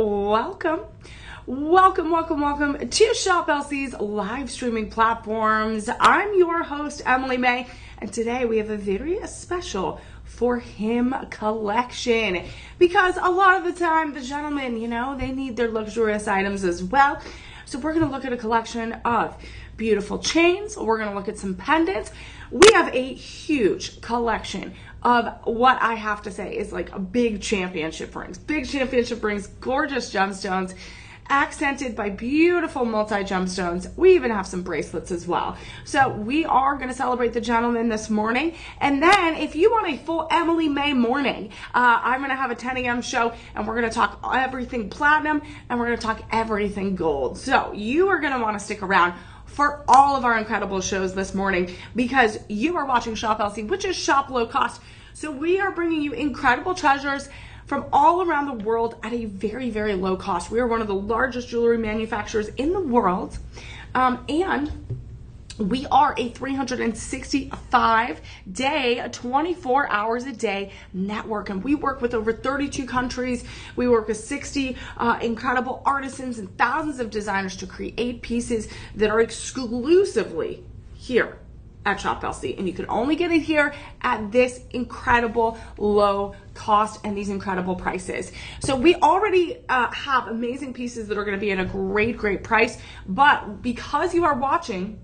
welcome to Shop LC's live streaming platforms. I'm your host, Emily Mae, and today we have a very special For Him collection, because a lot of the time the gentlemen, they need their luxurious items as well. So we're going to look at a collection of beautiful chains. We're going to look at some pendants. We have a huge collection of what I have to say is like a big championship rings. Big championship rings, gorgeous gemstones, accented by beautiful multi-gemstones. We even have some bracelets as well. So we are going to celebrate the gentleman this morning. And then if you want a full Emily Mae morning, I'm going to have a 10 a.m. show, and we're going to talk everything platinum, and we're going to talk everything gold. So you are going to want to stick around for all of our incredible shows this morning, because you are watching Shop LC, which is shop low cost. So we are bringing you incredible treasures from all around the world at a very, very low cost. We are one of the largest jewelry manufacturers in the world, and we are a 365-day, 24 hours a day network, and we work with over 32 countries. We work with 60 incredible artisans and thousands of designers to create pieces that are exclusively here at Shop LC, and you can only get it here at this incredible low cost and these incredible prices. So we already have amazing pieces that are going to be at a great price, but because you are watching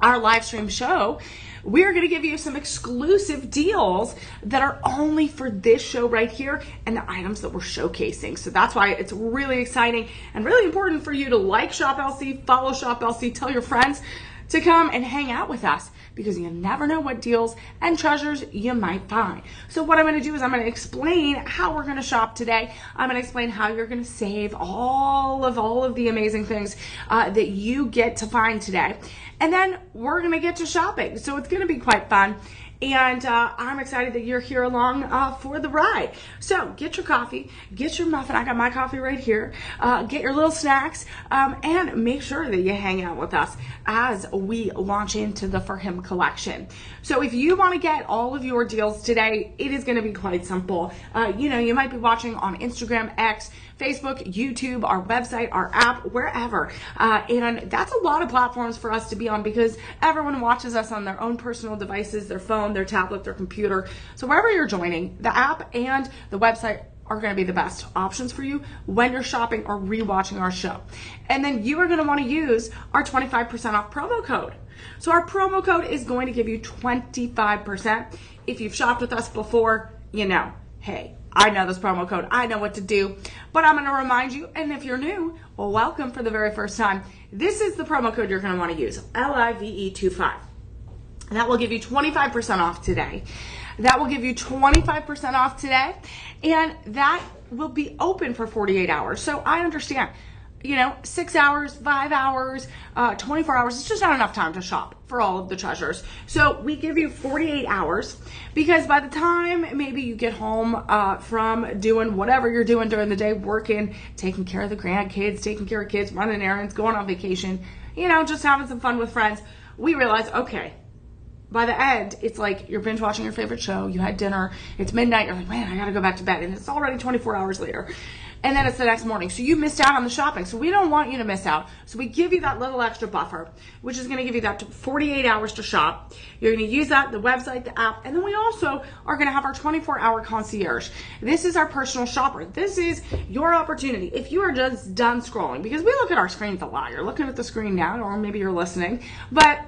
our live stream show, we're going to give you some exclusive deals that are only for this show right here and the items that we're showcasing. So that's why it's really exciting and really important for you to like Shop LC, follow Shop LC, tell your friends to come and hang out with us, because you never know what deals and treasures you might find. So what I'm going to do is I'm going to explain how we're going to shop today. I'm going to explain how you're going to save all of the amazing things that you get to find today. And then we're going to get to shopping. So it's going to be quite fun. And I'm excited that you're here along for the ride. So get your coffee, get your muffin. I got my coffee right here. Get your little snacks, and make sure that you hang out with us as we launch into the For Him collection. So if you want to get all of your deals today, it is going to be quite simple. You might be watching on Instagram, X, Facebook, YouTube, our website, our app, wherever. And that's a lot of platforms for us to be on, because everyone watches us on their own personal devices, their phone, their tablet, their computer. So wherever you're joining, the app and the website are going to be the best options for you when you're shopping or rewatching our show. And then you are going to want to use our 25% off promo code. So our promo code is going to give you 25%. If you've shopped with us before, hey, I know this promo code. I know what to do, but I'm going to remind you. And if you're new, well, welcome for the very first time. This is the promo code you're going to want to use, LIVE25. That will give you 25% off today. That will give you 25% off today, and that will be open for 48 hours. So I understand, 6 hours, 5 hours, 24 hours, it's just not enough time to shop for all of the treasures. So we give you 48 hours, because by the time maybe you get home from doing whatever you're doing during the day, working, taking care of the grandkids, taking care of kids, running errands, going on vacation, just having some fun with friends, we realize, okay, by the end, it's like you're binge watching your favorite show, you had dinner, it's midnight, you're like, man, I gotta go back to bed, and it's already 24 hours later. And then it's the next morning. So you missed out on the shopping. So we don't want you to miss out. So we give you that little extra buffer, which is going to give you that 48 hours to shop. You're going to use that, the website, the app, and then we also are going to have our 24-hour concierge. This is our personal shopper. This is your opportunity. If you are just done scrolling, because we look at our screens a lot. You're looking at the screen now, or maybe you're listening, but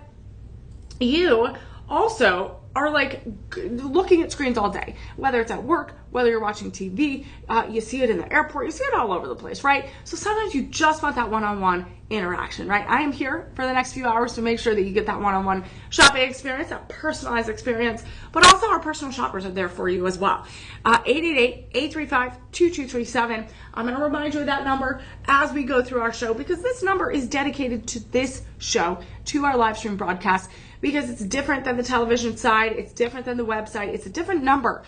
you also are like looking at screens all day, whether it's at work, whether you're watching TV, you see it in the airport, you see it all over the place, right? So sometimes you just want that one-on-one interaction, right? I am here for the next few hours to make sure that you get that one-on-one shopping experience, that personalized experience, but also our personal shoppers are there for you as well. 888-835-2237. I'm going to remind you of that number as we go through our show, because this number is dedicated to this show, to our live stream broadcast, because it's different than the television side, it's different than the website, it's a different number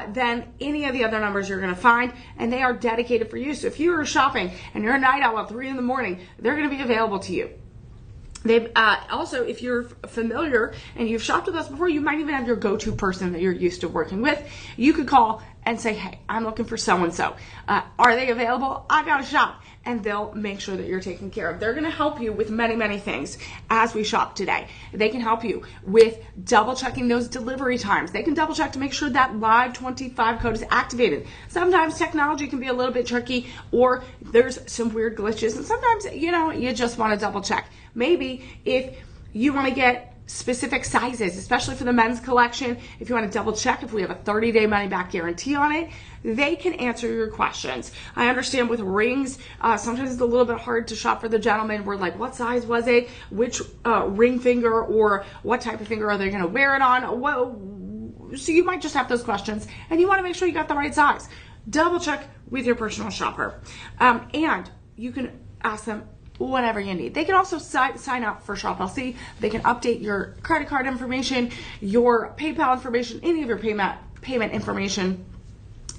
than any of the other numbers you're going to find, and they are dedicated for you. So if you are shopping and you're a night owl at 3 in the morning, they're going to be available to you. They've also, if you're familiar and you've shopped with us before, you might even have your go-to person that you're used to working with. You could call and say, hey, I'm looking for so-and-so. Are they available? I got to shop. And they'll make sure that you're taken care of. They're going to help you with many, many things as we shop today. They can help you with double checking those delivery times. They can double check to make sure that live 25 code is activated. Sometimes technology can be a little bit tricky, or there's some weird glitches. And sometimes, you just want to double check. Maybe if you want to get specific sizes, especially for the men's collection, if you want to double check if we have a 30-day money back guarantee on it, they can answer your questions. I understand with rings, sometimes it's a little bit hard to shop for the gentleman. We're like, what size was it? Which ring finger, or what type of finger are they going to wear it on? So you might just have those questions, and you want to make sure you got the right size. Double check with your personal shopper. And you can ask them whatever you need. They can also sign up for Shop LC. They can update your credit card information, your PayPal information, any of your payment information.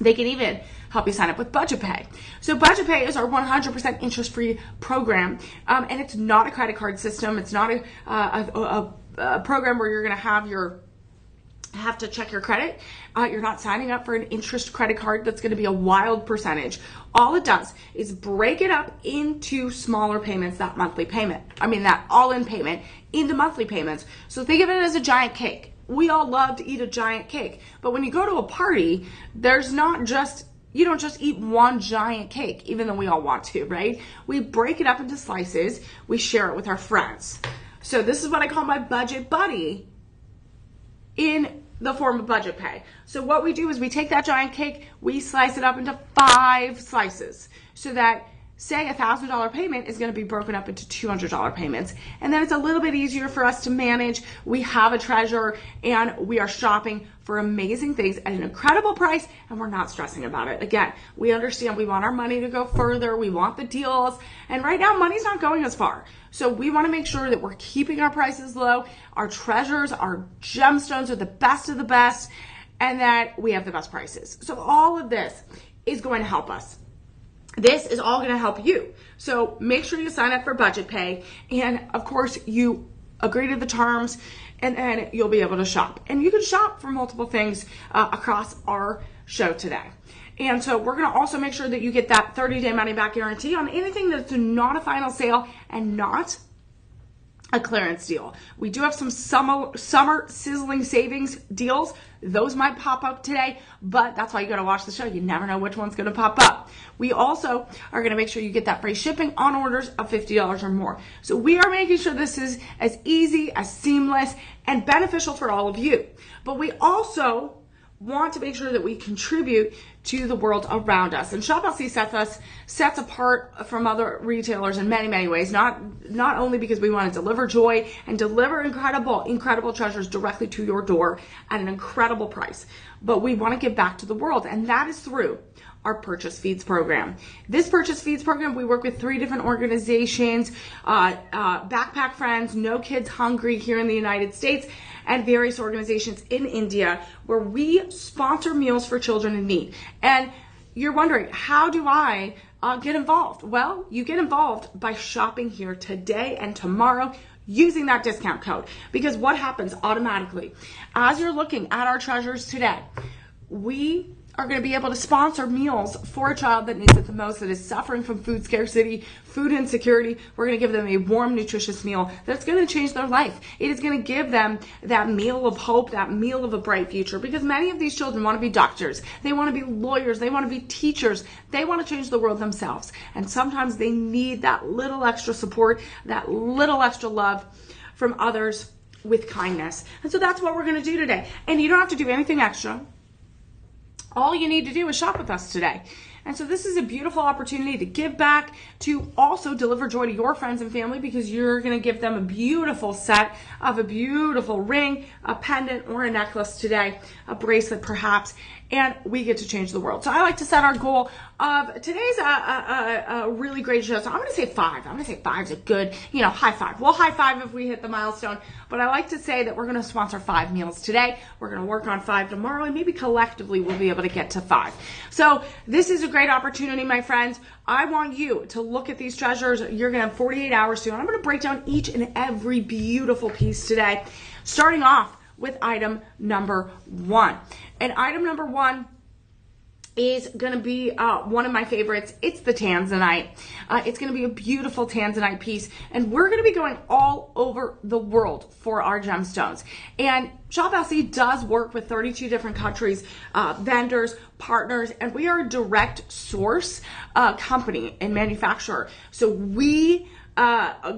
They can even help you sign up with Budget Pay. So Budget Pay is our 100% interest-free program, and it's not a credit card system. It's not a program where you're going to have to check your credit. You're not signing up for an interest credit card that's going to be a wild percentage. All it does is break it up into smaller payments, that all-in payment into monthly payments. So think of it as a giant cake. We all love to eat a giant cake, but when you go to a party, you don't just eat one giant cake, even though we all want to, right? We break it up into slices. We share it with our friends. So this is what I call my budget buddy in the form of Budget Pay. So what we do is we take that giant cake, we slice it up into 5 slices, so that, say, a $1,000 payment is going to be broken up into $200 payments. And then it's a little bit easier for us to manage. We have a treasure, and we are shopping for amazing things at an incredible price, and we're not stressing about it. Again, we understand we want our money to go further. We want the deals. And right now, money's not going as far. So we want to make sure that we're keeping our prices low. Our treasures, our gemstones are the best of the best, and that we have the best prices. So all of this is going to help us. This is all going to help you. So make sure you sign up for Budget Pay. And of course, you agree to the terms, and then you'll be able to shop. And you can shop for multiple things across our show today. And so we're going to also make sure that you get that 30-day money back guarantee on anything that's not a final sale and not a clearance deal. We do have some summer sizzling savings deals. Those might pop up today, but that's why you got to watch the show. You never know which one's going to pop up. We also are going to make sure you get that free shipping on orders of $50 or more. So we are making sure this is as easy, as seamless, and beneficial for all of you. But we also want to make sure that we contribute to the world around us. And Shop LC sets apart from other retailers in many, many ways, not only because we want to deliver joy and deliver incredible treasures directly to your door at an incredible price, but we want to give back to the world, and that is through our Purchase Feeds program. This Purchase Feeds program, we work with 3 different organizations, Backpack Friends, No Kids Hungry here in the United States, and various organizations in India, where we sponsor meals for children in need. And you're wondering, how do I get involved? Well, you get involved by shopping here today and tomorrow using that discount code. Because what happens automatically, as you're looking at our treasures today, we are going to be able to sponsor meals for a child that needs it the most, that is suffering from food scarcity, food insecurity. We're going to give them a warm, nutritious meal that's going to change their life. It is going to give them that meal of hope, that meal of a bright future, because many of these children want to be doctors. They want to be lawyers. They want to be teachers. They want to change the world themselves. And sometimes they need that little extra support, that little extra love from others with kindness. And so that's what we're going to do today. And you don't have to do anything extra. All you need to do is shop with us today. And so this is a beautiful opportunity to give back, to also deliver joy to your friends and family, because you're going to give them a beautiful set of a beautiful ring, a pendant, or a necklace today, a bracelet perhaps, and we get to change the world. So I like to set our goal of today's a really great show. So I'm going to say 5. I'm going to say 5 is a good, high five. We'll high five if we hit the milestone. But I like to say that we're going to sponsor 5 meals today. We're going to work on 5 tomorrow, and maybe collectively we'll be able to get to 5. So this is a great opportunity, my friends. I want you to look at these treasures. You're going to have 48 hours soon. I'm going to break down each and every beautiful piece today, starting off with item number 1. And item number 1 is going to be one of my favorites. It's the tanzanite. It's going to be a beautiful tanzanite piece, and we're going to be going all over the world for our gemstones. And Shop LC does work with 32 different countries, vendors, partners, and we are a direct source company and manufacturer. So we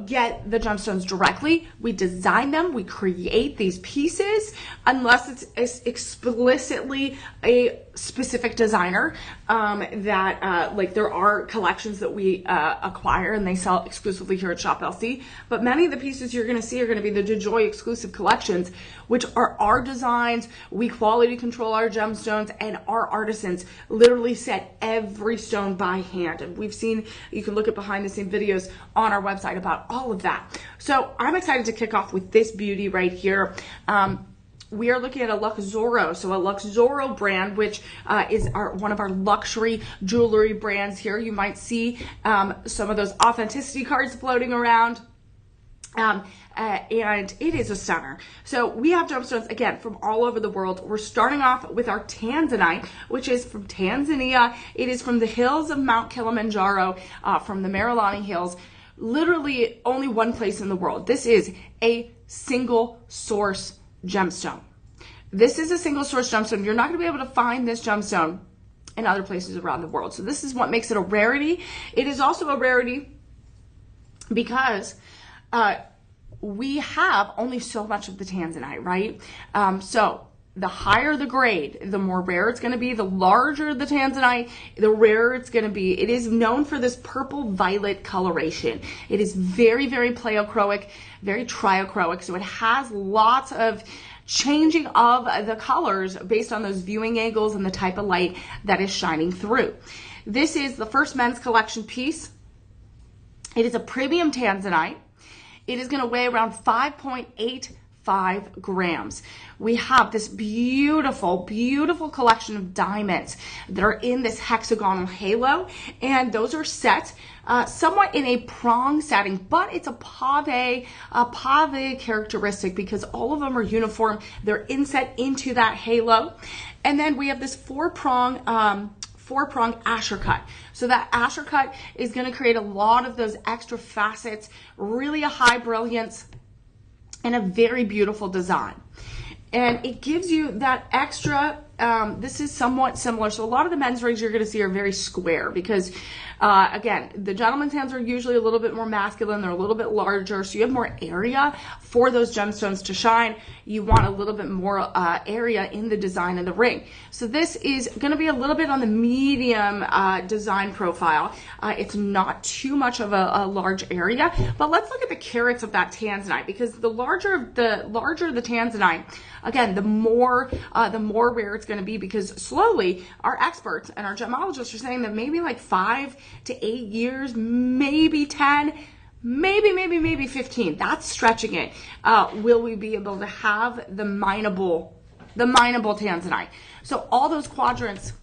get the gemstones directly. We design them. We create these pieces, unless it's explicitly a specific designer that like there are collections that we acquire and they sell exclusively here at Shop LC. But many of the pieces you're going to see are going to be the DeJoy exclusive collections, which are our designs. We quality control our gemstones, and our artisans literally set every stone by hand. And we've seen, you can look at behind the scene videos on our website about all of that. So I'm excited to kick off with this beauty right here. We are looking at a Luxoro, so a Luxoro brand, which is one of our luxury jewelry brands here. You might see some of those authenticity cards floating around. And it is a stunner. So we have gemstones, again, from all over the world. We're starting off with our tanzanite, which is from Tanzania. It is from the hills of Mount Kilimanjaro, from the Marilani Hills. Literally only one place in the world. This is a single source gemstone. This is a single source gemstone. You're not going to be able to find this gemstone in other places around the world. So this is what makes it a rarity. It is also a rarity because we have only so much of the tanzanite, right? So the higher the grade, the more rare it's going to be. The larger the tanzanite, the rarer it's going to be. It is known for this purple violet coloration. It is very, very pleochroic, very triochroic. So it has lots of changing of the colors based on those viewing angles and the type of light that is shining through. This is the first men's collection piece. It is a premium tanzanite. It is going to weigh around 5.85 grams. We have this beautiful, beautiful collection of diamonds that are in this hexagonal halo, and those are set somewhat in a prong setting, but it's a pave characteristic because all of them are uniform. They're inset into that halo. And then we have this four-prong asher cut. So that asher cut is going to create a lot of those extra facets, really a high brilliance, and a very beautiful design. And it gives you that extra, this is somewhat similar. So a lot of the men's rings you're going to see are very square because, again, the gentleman's hands are usually a little bit more masculine. They're a little bit larger. So you have more area for those gemstones to shine. You want a little bit more area in the design of the ring. So this is going to be a little bit on the medium design profile. It's not too much of a large area, but let's look at the carats of that tanzanite, because the larger the tanzanite, again, the more rare it's going to be, because slowly our experts and our gemologists are saying that maybe like 5 to 8 years, maybe 10, maybe 15. That's stretching it. Will we be able to have the mineable tanzanite? So all those quadrants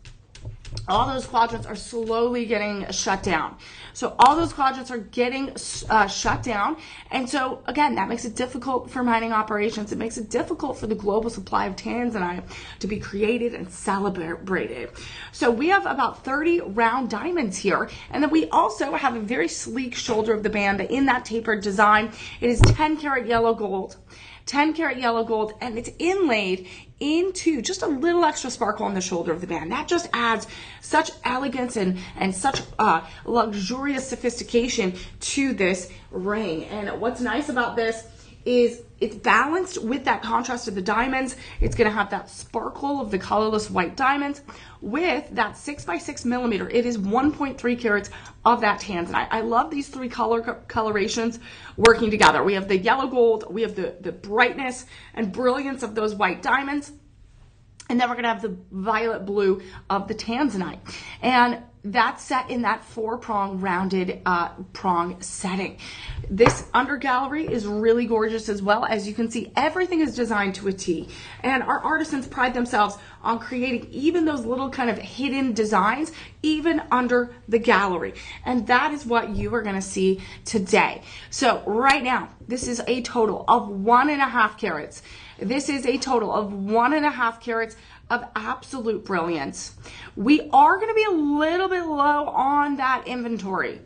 are slowly getting shut down. So all those quadrants are getting shut down. And so, again, that makes it difficult for mining operations. It makes it difficult for the global supply of tanzanite to be created and celebrated. So we have about 30 round diamonds here. And then we also have a very sleek shoulder of the band in that tapered design. It is 10 karat yellow gold. 10 karat yellow gold, and it's inlaid into just a little extra sparkle on the shoulder of the band. That just adds such elegance and such luxurious sophistication to this ring. And what's nice about this is it's balanced with that contrast of the diamonds. It's going to have that sparkle of the colorless white diamonds with that 6x6 millimeter. It is 1.3 carats of that tanzanite. I love these three colorations working together. We have the yellow gold, we have the brightness and brilliance of those white diamonds, and then we're going to have the violet blue of the tanzanite. And that's set in that four-prong rounded prong setting. This under gallery is really gorgeous as well. As you can see, everything is designed to a T. And our artisans pride themselves on creating even those little kind of hidden designs, even under the gallery. And that is what you are going to see today. So right now, this is a total of 1.5 carats. This is a total of 1.5 carats of absolute brilliance. We are going to be a little bit low on that inventory.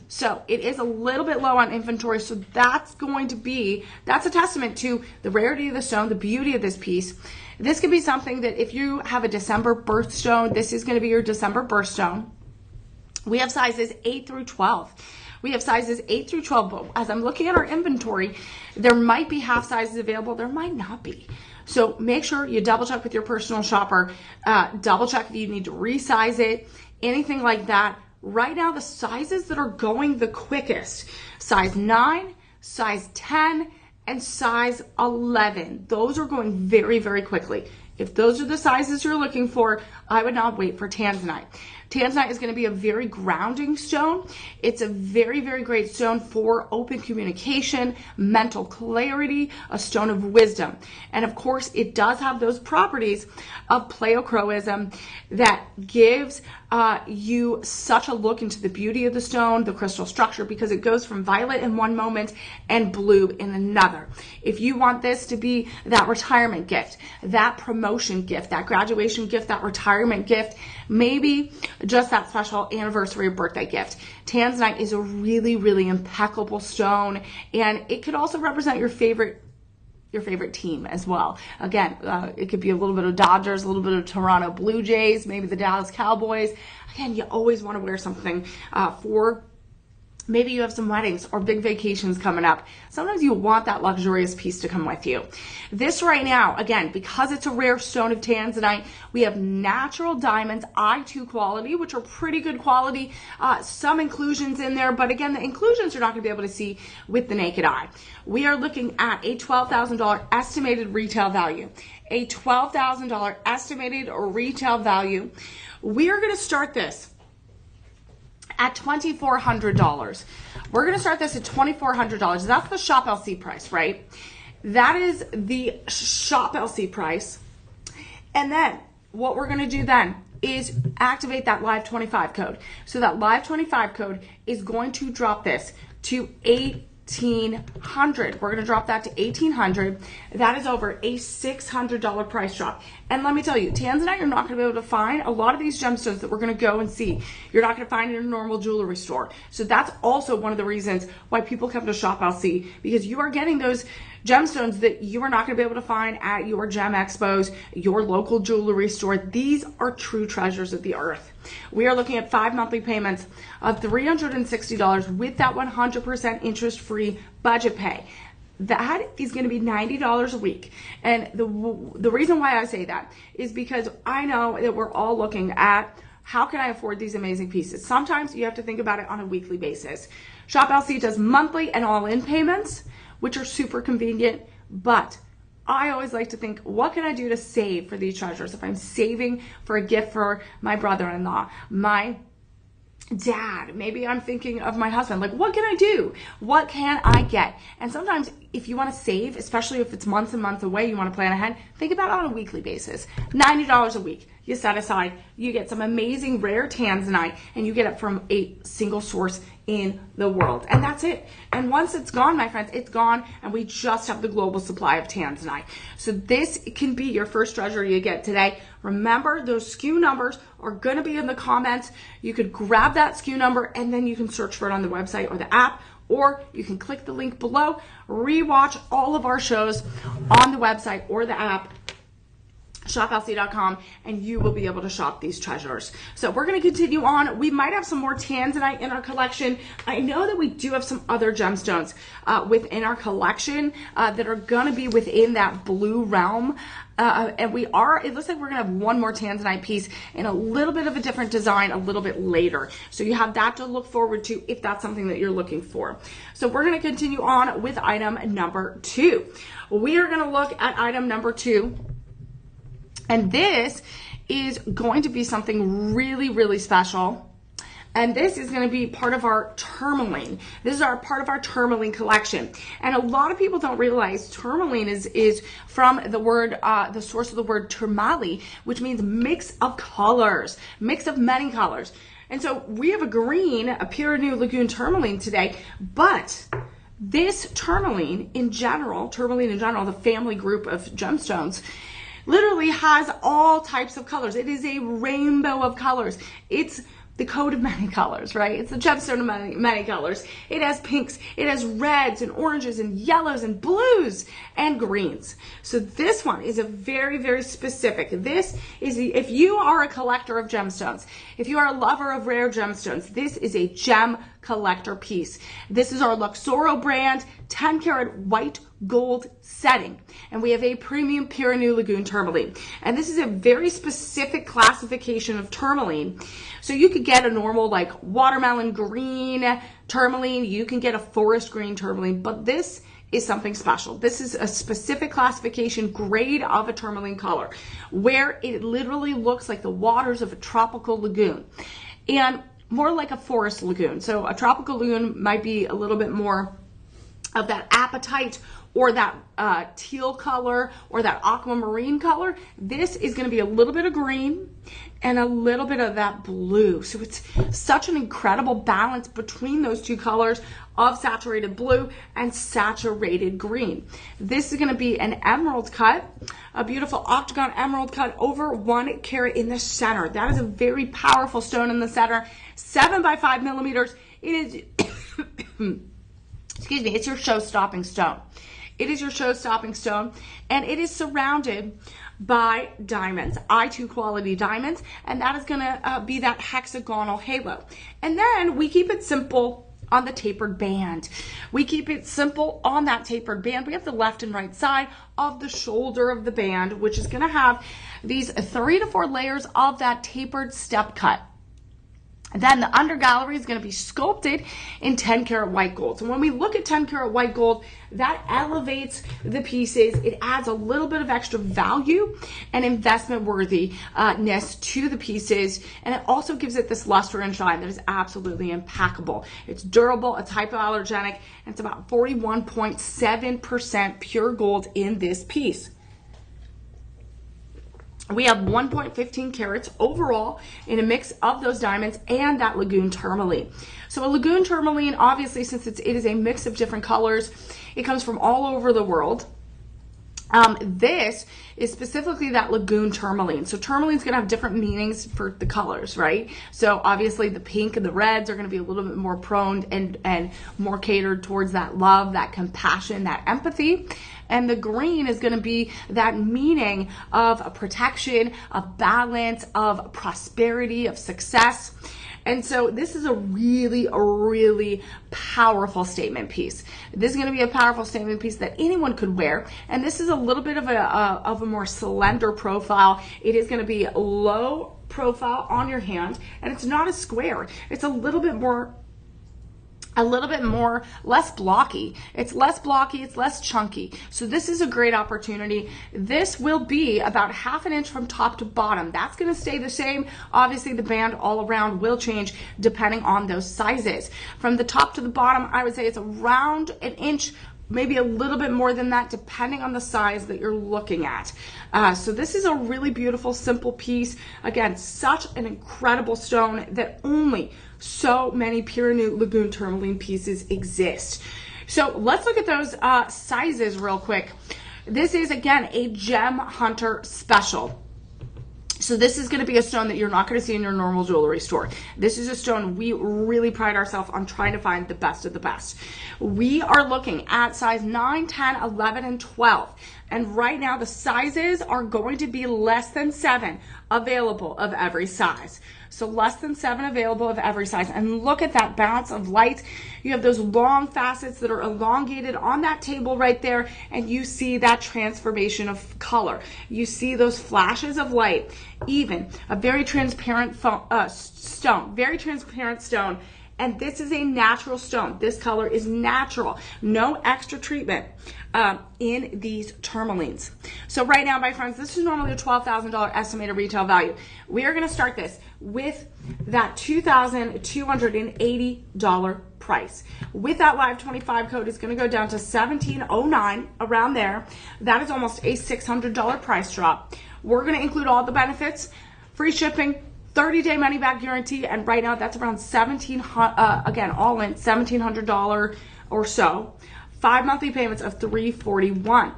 So it is a little bit low on inventory. So that's a testament to the rarity of the stone, the beauty of this piece. This could be something that if you have a December birthstone, this is going to be your December birthstone. We have sizes 8 through 12. We have sizes 8 through 12, but as I'm looking at our inventory, there might be half sizes available. There might not be. So make sure you double check with your personal shopper. Double check if you need to resize it, anything like that. Right now, the sizes that are going the quickest, size 9, size 10, and size 11. Those are going very, very quickly. If those are the sizes you're looking for, I would not wait for tanzanite. Tanzanite is going to be a very grounding stone. It's a very, very great stone for open communication, mental clarity, a stone of wisdom. And of course, it does have those properties of pleochroism that gives you such a look into the beauty of the stone, the crystal structure, because it goes from violet in one moment and blue in another. If you want this to be that retirement gift, that promotion gift, that graduation gift, that retirement gift, maybe just that special anniversary or birthday gift, tanzanite is a really, really impeccable stone, and it could also represent your favorite team as well. Again, it could be a little bit of Dodgers, a little bit of Toronto Blue Jays, maybe the Dallas Cowboys. Again, you always want to wear something for maybe you have some weddings or big vacations coming up. Sometimes you want that luxurious piece to come with you. This right now, again, because it's a rare stone of tanzanite, we have natural diamonds, I2 quality, which are pretty good quality. Some inclusions in there, but again, the inclusions you're not going to be able to see with the naked eye. We are looking at a $12,000 estimated retail value. A $12,000 estimated retail value. We are going to start this at $2,400. We're going to start this at $2,400. That's the shop LC price, right? That is the shop LC price. And then what we're going to do then is activate that live 25 code. So that live 25 code is going to drop this to $1,800. We're going to drop that to $1,800. That is over a $600 price drop. And let me tell you, tanzanite, you're not going to be able to find a lot of these gemstones that we're going to go and see. You're not going to find it in a normal jewelry store. So that's also one of the reasons why people come to Shop LC, because you are getting those gemstones that you are not going to be able to find at your gem expos, your local jewelry store. These are true treasures of the earth. We are looking at 5 monthly payments of $360 with that 100% interest-free budget pay. That is going to be $90 a week. And the reason why I say that is because I know that we're all looking at how can I afford these amazing pieces. Sometimes you have to think about it on a weekly basis. Shop LC does monthly and all-in payments, which are super convenient, but I always like to think, what can I do to save for these treasures? If I'm saving for a gift for my brother-in-law, my dad, maybe I'm thinking of my husband, like, what can I do? What can I get? And sometimes if you want to save, especially if it's months and months away, you want to plan ahead, think about it on a weekly basis. $90 a week. You set aside, you get some amazing rare tanzanite, and you get it from a single source in the world. And that's it. And once it's gone, my friends, it's gone, and we just have the global supply of tanzanite. So this can be your first treasure you get today. Remember, those SKU numbers are going to be in the comments. You could grab that SKU number, and then you can search for it on the website or the app, or you can click the link below, rewatch all of our shows on the website or the app, shoplc.com, and you will be able to shop these treasures. So we're going to continue on. We might have some more tanzanite in our collection. I know that we do have some other gemstones within our collection that are going to be within that blue realm. And it looks like we're going to have one more tanzanite piece in a little bit of a different design a little bit later. So you have that to look forward to if that's something that you're looking for. So we're going to continue on with item number 2. We are going to look at item number 2. And this is going to be something really, really special. And this is going to be part of our tourmaline. This is part of our tourmaline collection. And a lot of people don't realize tourmaline is from the word, the source of the word tourmaline, which means mix of colors, mix of many colors. And so we have a green, a Pure New Lagoon tourmaline today, but this tourmaline in general, the family group of gemstones, literally has all types of colors. It is a rainbow of colors. It's the coat of many colors, right? It's the gemstone of many colors. It has pinks, it has reds and oranges and yellows and blues and greens. So this one is a very, very specific. This is if you are a collector of gemstones, if you are a lover of rare gemstones, this is a gem collector piece. This is our Luxoro brand 10 karat white gold setting, and we have a premium pure new lagoon tourmaline, and this is a very specific classification of tourmaline. So you could get a normal like watermelon green tourmaline, you can get a forest green tourmaline, but this is something special. This is a specific classification grade of a tourmaline color where it literally looks like the waters of a tropical lagoon and more like a forest lagoon. So a tropical lagoon might be a little bit more of that apatite or that teal color or that aquamarine color. This is going to be a little bit of green and a little bit of that blue. So it's such an incredible balance between those two colors of saturated blue and saturated green. This is going to be an emerald cut, a beautiful octagon emerald cut over 1 carat in the center. That is a very powerful stone in the center, 7 by 5 millimeters. It is, excuse me, it's your show-stopping stone. It is your show-stopping stone, and it is surrounded by diamonds, I2 quality diamonds, and that is going to be that hexagonal halo. And then we keep it simple on the tapered band. We keep it simple on that tapered band. We have the left and right side of the shoulder of the band, which is going to have these 3 to 4 layers of that tapered step cut. Then the under gallery is going to be sculpted in 10 karat white gold. So when we look at 10 karat white gold, that elevates the pieces. It adds a little bit of extra value and investment worthiness to the pieces. And it also gives it this luster and shine that is absolutely impeccable. It's durable, it's hypoallergenic, and it's about 41.7% pure gold in this piece. We have 1.15 carats overall in a mix of those diamonds and that lagoon tourmaline. So a lagoon tourmaline, obviously, since it is a mix of different colors, it comes from all over the world. This is specifically that lagoon tourmaline. So tourmaline is going to have different meanings for the colors, right? So obviously the pink and the reds are going to be a little bit more prone and more catered towards that love, that compassion, that empathy. And the green is going to be that meaning of protection, of balance, of prosperity, of success. And so this is a really powerful statement piece. This is going to be a powerful statement piece that anyone could wear. And this is a little bit of a more slender profile. It is going to be low profile on your hand, and it's not a square. It's a little bit more less blocky. It's less blocky, it's less chunky. So this is a great opportunity. This will be about 1/2 inch from top to bottom. That's gonna stay the same. Obviously the band all around will change depending on those sizes. From the top to the bottom, I would say it's around 1 inch, maybe a little bit more than that, depending on the size that you're looking at. So this is a really beautiful, simple piece. Again, such an incredible stone that only so many pure new lagoon tourmaline pieces exist. So let's look at those sizes real quick. This is, again, a Gem Hunter special. So this is going to be a stone that you're not going to see in your normal jewelry store. This is a stone we really pride ourselves on trying to find the best of the best. We are looking at size 9, 10, 11, and 12. And right now the sizes are going to be less than 7 available of every size. So less than 7 available of every size. And look at that bounce of light. You have those long facets that are elongated on that table right there, and you see that transformation of color. You see those flashes of light. Even a very transparent stone, very transparent stone. And this is a natural stone. This color is natural. No extra treatment in these tourmalines. So right now, my friends, this is normally a $12,000 estimated retail value. We are going to start this with that $2,280 price. With that Live 25 code, it's going to go down to $1,709, around there. That is almost a $600 price drop. We're going to include all the benefits, free shipping, 30-day money-back guarantee, and right now that's around again, all in $1,700 or so. 5 monthly payments of $341.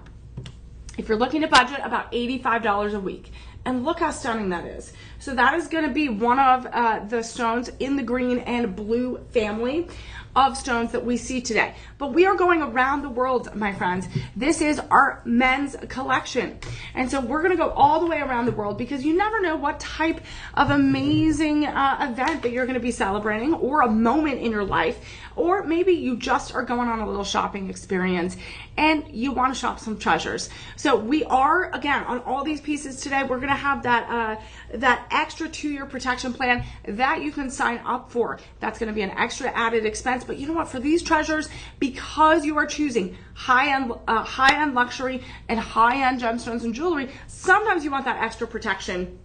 if you're looking to budget, about $85 a week. And look how stunning that is. So that is going to be one of the stones in the green and blue family of stones that we see today. But we are going around the world, my friends. This is our men's collection. And so we're going to go all the way around the world, because you never know what type of amazing event that you're going to be celebrating, or a moment in your life, or maybe you just are going on a little shopping experience and you want to shop some treasures. So we are, again, on all these pieces today, we're going to have that that extra 2-year protection plan that you can sign up for. That's going to be an extra added expense. But you know what? For these treasures, because you are choosing high-end luxury and high-end gemstones and jewelry, sometimes you want that extra protection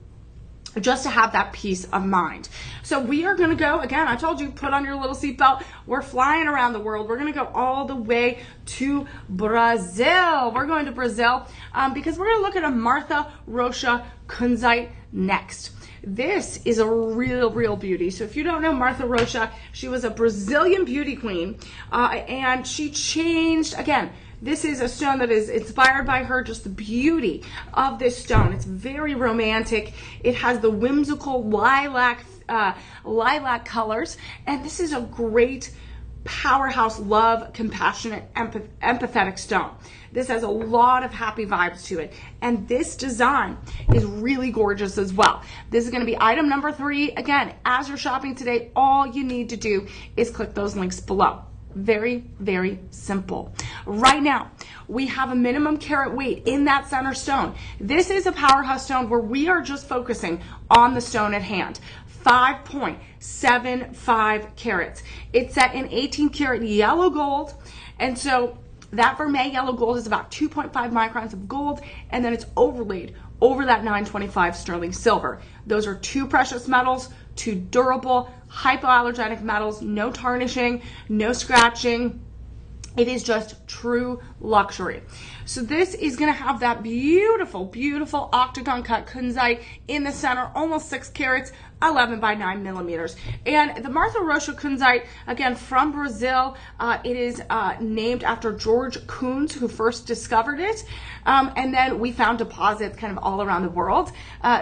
just to have that peace of mind. So we are going to go, again, I told you, put on your little seatbelt. We're flying around the world. We're going to go all the way to Brazil. We're going to Brazil because we're going to look at a Martha Rocha kunzite next. This is a real beauty. So if you don't know Martha Rocha, she was a Brazilian beauty queen, and she changed, again, this is a stone that is inspired by her, just the beauty of this stone. It's very romantic. It has the whimsical lilac colors, and this is a great powerhouse, love, compassionate, empathetic stone. This has a lot of happy vibes to it. And this design is really gorgeous as well. This is going to be item number 3. Again, as you're shopping today, all you need to do is click those links below. Very simple. Right now, we have a minimum carat weight in that center stone. This is a powerhouse stone where we are just focusing on the stone at hand. 5.75 carats. It's set in 18 karat yellow gold. And so that vermeil yellow gold is about 2.5 microns of gold, and then it's overlaid over that 925 sterling silver. Those are 2 precious metals, 2 durable, hypoallergenic metals, no tarnishing, no scratching. It is just true luxury. So this is going to have that beautiful octagon cut kunzite in the center, almost 6 carats, 11 by 9 millimeters. And the Martha Rocha kunzite, again, from Brazil, it is named after George Kunz, who first discovered it. And then we found deposits kind of all around the world.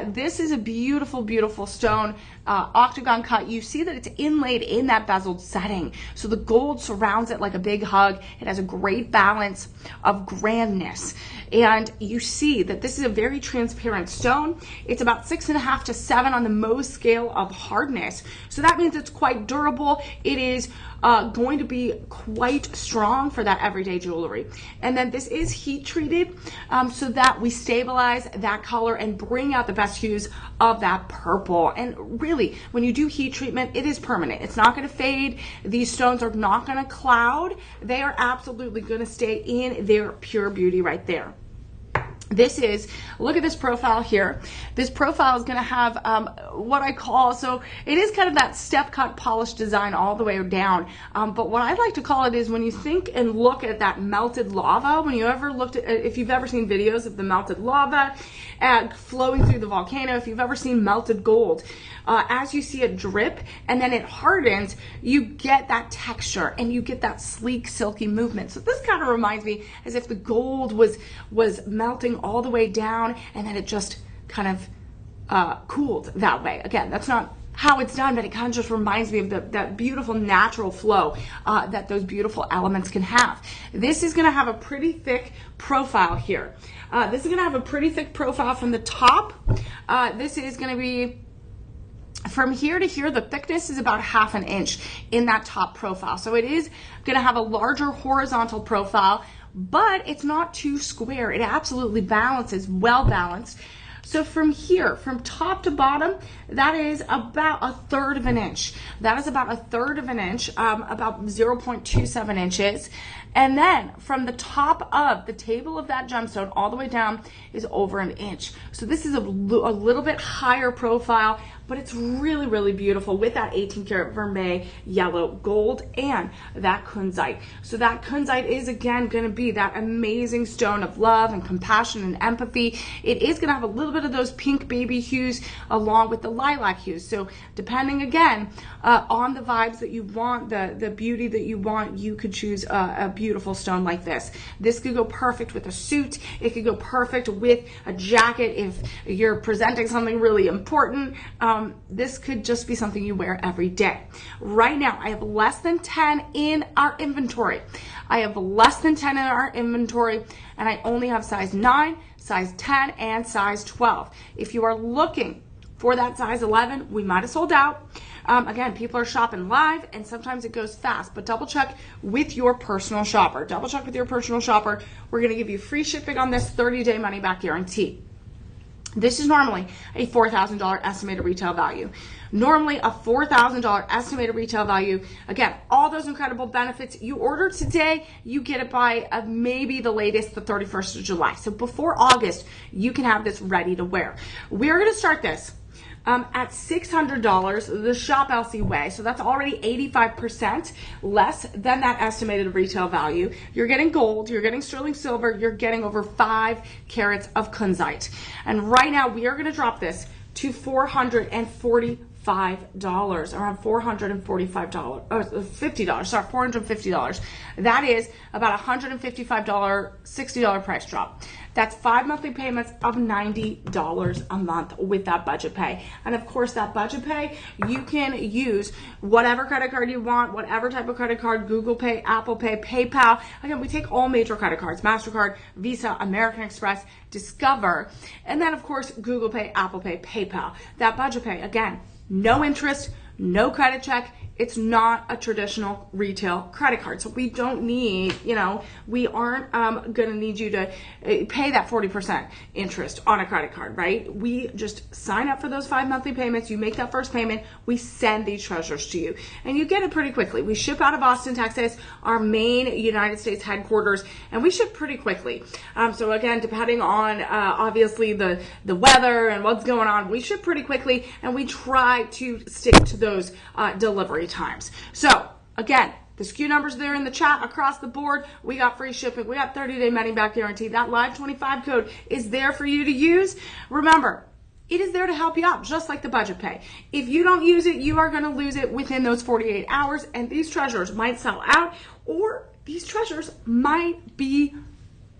This is a beautiful stone, octagon cut. You see that it's inlaid in that bezeled setting. So the gold surrounds it like a big hug. It has a great balance of grandness. And you see that this is a very transparent stone. It's about 6.5 to 7 on the Mohs scale of hardness. So that means it's quite durable. It is going to be quite strong for that everyday jewelry. And then this is heat treated so that we stabilize that color and bring out the best hues of that purple. And really, when you do heat treatment, it is permanent. It's not going to fade. These stones are not going to cloud. They are absolutely going to stay in their pure beauty right there. This is, look at this profile here. This profile is going to have what I call, so it is kind of that step cut polished design all the way down. But what I like to call it is when you think and look at that melted lava, when you ever looked at, if you've ever seen videos of the melted lava flowing through the volcano, if you've ever seen melted gold, as you see it drip and then it hardens, you get that texture and you get that sleek, silky movement. So this kind of reminds me as if the gold was melting all the way down and then it just kind of cooled that way. Again, that's not how it's done, but it kind of just reminds me of that beautiful natural flow that those beautiful elements can have. This is going to have a pretty thick profile here. This is going to have a pretty thick profile from the top. This is going to be from here to here, the thickness is about 1/2 inch in that top profile. So it is going to have a larger horizontal profile, but it's not too square. It absolutely balances, well balanced. So from here, from top to bottom, that is about 1/3 of an inch. That is about 1/3 of an inch, about 0.27 inches. And then from the top of the table of that gemstone all the way down is over 1 inch. So this is a little bit higher profile, but it's really, really beautiful with that 18 karat vermeil yellow gold and that kunzite. So that kunzite is again going to be that amazing stone of love and compassion and empathy. It is going to have a little bit of those pink baby hues along with the lilac hues. So depending again on the vibes that you want, the beauty that you want, you could choose a beautiful stone like this. This could go perfect with a suit. It could go perfect with a jacket if you're presenting something really important. This could just be something you wear every day. Right now, I have less than 10 in our inventory. And I only have size 9, size 10, and size 12. If you are looking for that size 11, we might have sold out. Again, people are shopping live and sometimes it goes fast, but double check with your personal shopper. We're going to give you free shipping on this 30-day money back guarantee. This is normally a $4,000 estimated retail value. Again, all those incredible benefits. You order today, you get it by maybe the latest, the 31st of July. So before August, you can have this ready to wear. We're going to start this at $600 the Shop LC way. So that's already 85% less than that estimated retail value. You're getting gold, you're getting sterling silver, you're getting over 5 carats of kunzite. And right now we are going to drop this to $445, around $450. That is about $155, $60 price drop. That's 5 monthly payments of $90 a month with that budget pay. And of course, that budget pay, you can use whatever credit card you want, whatever type of credit card, Google Pay, Apple Pay, PayPal. Again, we take all major credit cards, MasterCard, Visa, American Express, Discover, and then of course, Google Pay, Apple Pay, PayPal. That budget pay, again, no interest, no credit check. It's not a traditional retail credit card. So we don't need, we aren't going to need you to pay that 40% interest on a credit card, right? We just sign up for those 5 monthly payments. You make that first payment. We send these treasures to you and you get it pretty quickly. We ship out of Austin, Texas, our main United States headquarters, and we ship pretty quickly. So again, depending on obviously the weather and what's going on, we ship pretty quickly and we try to stick to those delivery times. So again, the SKU numbers there in the chat across the board. We got free shipping. We got 30-day money back guarantee. That live 25 code is there for you to use. Remember, it is there to help you out, just like the budget pay. If you don't use it, you are going to lose it within those 48 hours, and these treasures might sell out, or these treasures might be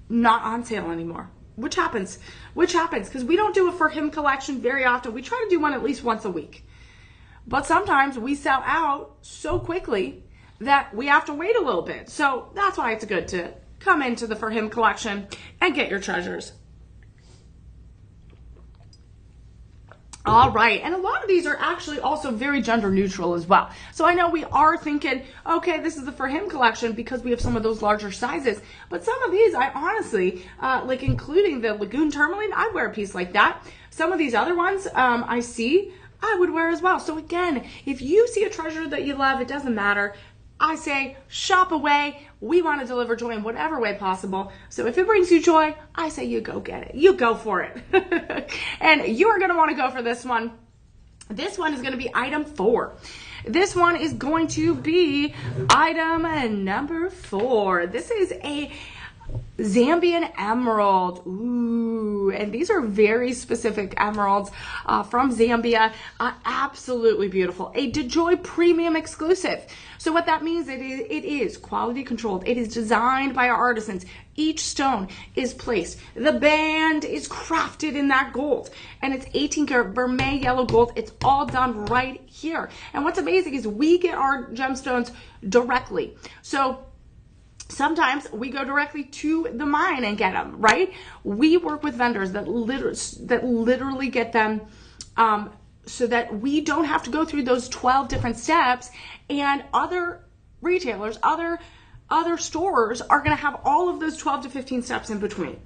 not on sale anymore. Which happens because we don't do a For Him collection very often. We try to do one at least once a week. But sometimes we sell out so quickly that we have to wait a little bit. So that's why it's good to come into the For Him collection and get your treasures. All right, and a lot of these are actually also very gender neutral as well. So I know we are thinking, okay, this is the For Him collection because we have some of those larger sizes, but some of these I honestly, like including the Lagoon Tourmaline, I'd wear a piece like that. Some of these other ones I see, I would wear as well. So again, if you see a treasure that you love, it doesn't matter. I say shop away. We want to deliver joy in whatever way possible. So if it brings you joy, I say you go get it. You go for it. And you are going to want to go for this one. This one is going to be item 4. This one is going to be item number 4. This is a Zambian emerald. Ooh, and these are very specific emeralds from Zambia. Absolutely beautiful. A DeJoy premium exclusive. So what that means, it is quality controlled. It is designed by our artisans. Each stone is placed. The band is crafted in that gold. And it's 18 karat vermeil yellow gold. It's all done right here. And what's amazing is we get our gemstones directly. So sometimes we go directly to the mine and get them, right? We work with vendors that literally get them so that we don't have to go through those 12 different steps, and other retailers, other stores are going to have all of those 12 to 15 steps in between,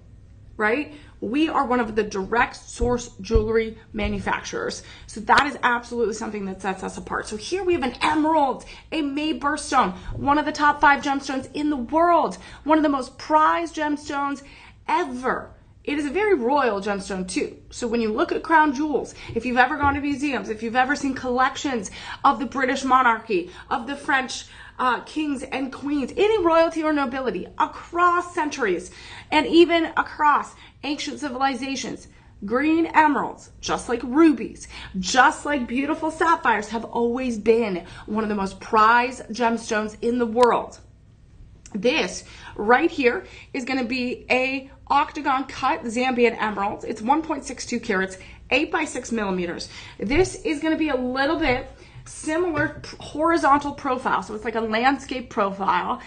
right? We are one of the direct source jewelry manufacturers. So that is absolutely something that sets us apart. So here we have an emerald, a Mae birthstone, one of the top 5 gemstones in the world, one of the most prized gemstones ever it is a very royal gemstone too. So when you look at crown jewels, if you've ever gone to museums, if you've ever seen collections of the British monarchy, of the French kings and queens, any royalty or nobility across centuries and even across ancient civilizations, green emeralds, just like rubies, just like beautiful sapphires, have always been one of the most prized gemstones in the world. This right here is going to be a octagon cut Zambian emerald. It's 1.62 carats, 8 by 6 millimeters. This is going to be a little bit similar horizontal profile. So it's like a landscape profile.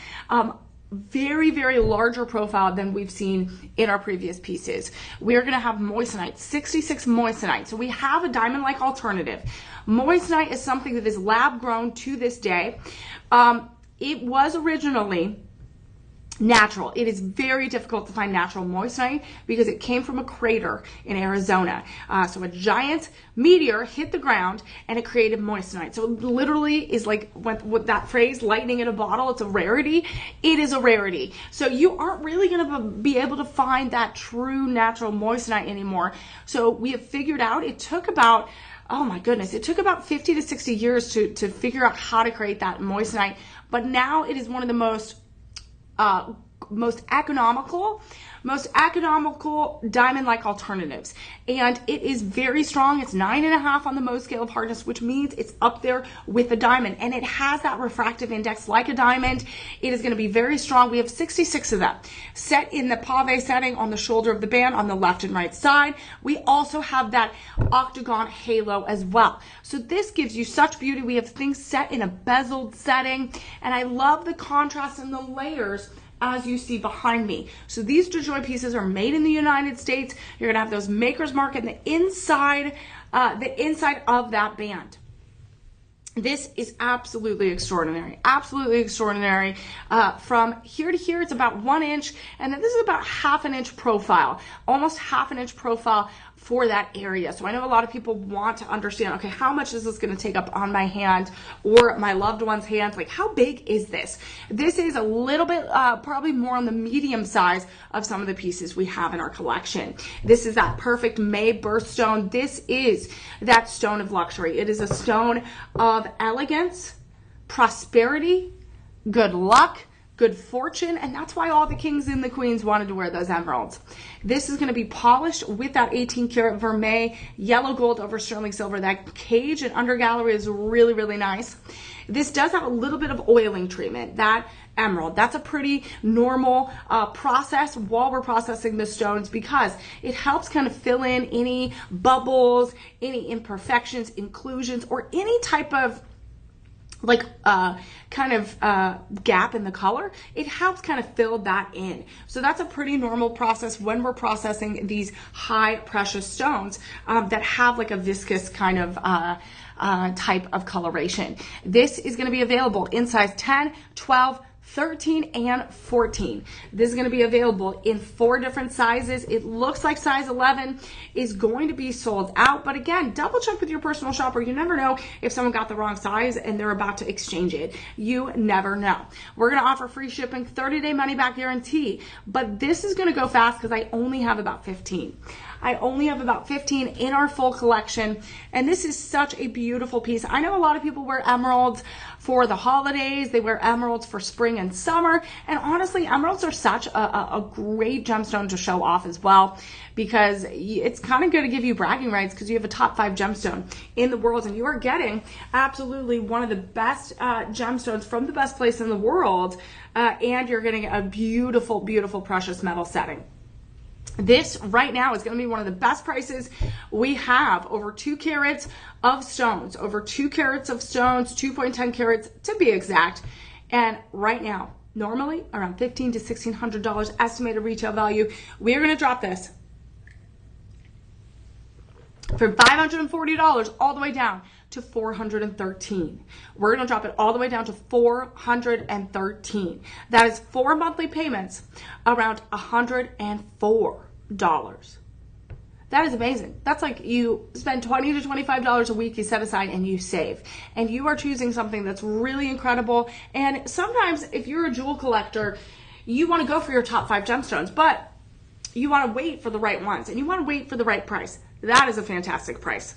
Very, very larger profile than we've seen in our previous pieces. We're going to have moissanite, 66 moissanite. So we have a diamond-like alternative. Moissanite is something that is lab grown to this day. It was originally natural. It is very difficult to find natural moissanite because it came from a crater in Arizona. So a giant meteor hit the ground and it created moissanite. So it literally is like with that phrase, lightning in a bottle. It's a rarity. It is a rarity. So you aren't really going to be able to find that true natural moissanite anymore. So we have figured out, it took about, oh my goodness, it took about 50 to 60 years to figure out how to create that moissanite. But now it is one of the most economical diamond-like alternatives. And it is very strong. It's 9.5 on the Mohs scale of hardness, which means it's up there with a diamond. And it has that refractive index like a diamond. It is going to be very strong. We have 66 of them set in the pave setting on the shoulder of the band on the left and right side. We also have that octagon halo as well. So this gives you such beauty. We have things set in a bezeled setting. And I love the contrast and the layers as you see behind me. So these DeJoy pieces are made in the United States. You're gonna have those maker's mark in the inside of that band. This is absolutely extraordinary, absolutely extraordinary. From here to here, it's about 1 inch, and then this is about 1/2 inch profile, almost 1/2 inch profile for that area. So I know a lot of people want to understand, okay, how much is this going to take up on my hand or my loved one's hands? Like, how big is this? This is a little bit, probably more on the medium size of some of the pieces we have in our collection. This is that perfect Mae birthstone. This is that stone of luxury. It is a stone of elegance, prosperity, good luck, good fortune, and that's why all the kings and the queens wanted to wear those emeralds. This is going to be polished with that 18 karat vermeil, yellow gold over sterling silver. That cage and undergallery is really, really nice. This does have a little bit of oiling treatment. That emerald, that's a pretty normal process while we're processing the stones, because it helps kind of fill in any bubbles, any imperfections, inclusions, or any type of like gap in the color. It helps kind of fill that in. So that's a pretty normal process when we're processing these high precious stones that have like a viscous kind of type of coloration. This is going to be available in size 10, 12, 13 and 14. This is going to be available in 4 different sizes. It looks like size 11 is going to be sold out, but again, double check with your personal shopper. You never know if someone got the wrong size and they're about to exchange it. You never know. We're going to offer free shipping, 30-day money back guarantee, but this is going to go fast because I only have about 15. I only have about 15 in our full collection, and this is such a beautiful piece. I know a lot of people wear emeralds for the holidays. They wear emeralds for spring and summer, and honestly, emeralds are such a great gemstone to show off as well, because it's kind of going to give you bragging rights because you have a top 5 gemstone in the world, and you are getting absolutely one of the best gemstones from the best place in the world, and you're getting a beautiful, beautiful precious metal setting. This right now is going to be one of the best prices we have. Over 2 carats of stones, over 2 carats of stones, 2.10 carats to be exact. And right now, normally around $1,500 to $1,600 estimated retail value. We are going to drop this from $540 all the way down to $413. We're going to drop it all the way down to $413. That is 4 monthly payments around $104. That is amazing. That's like you spend $20 to $25 a week, you set aside and you save. And you are choosing something that's really incredible. And sometimes if you're a jewel collector, you want to go for your top 5 gemstones, but you want to wait for the right ones, and you want to wait for the right price. That is a fantastic price.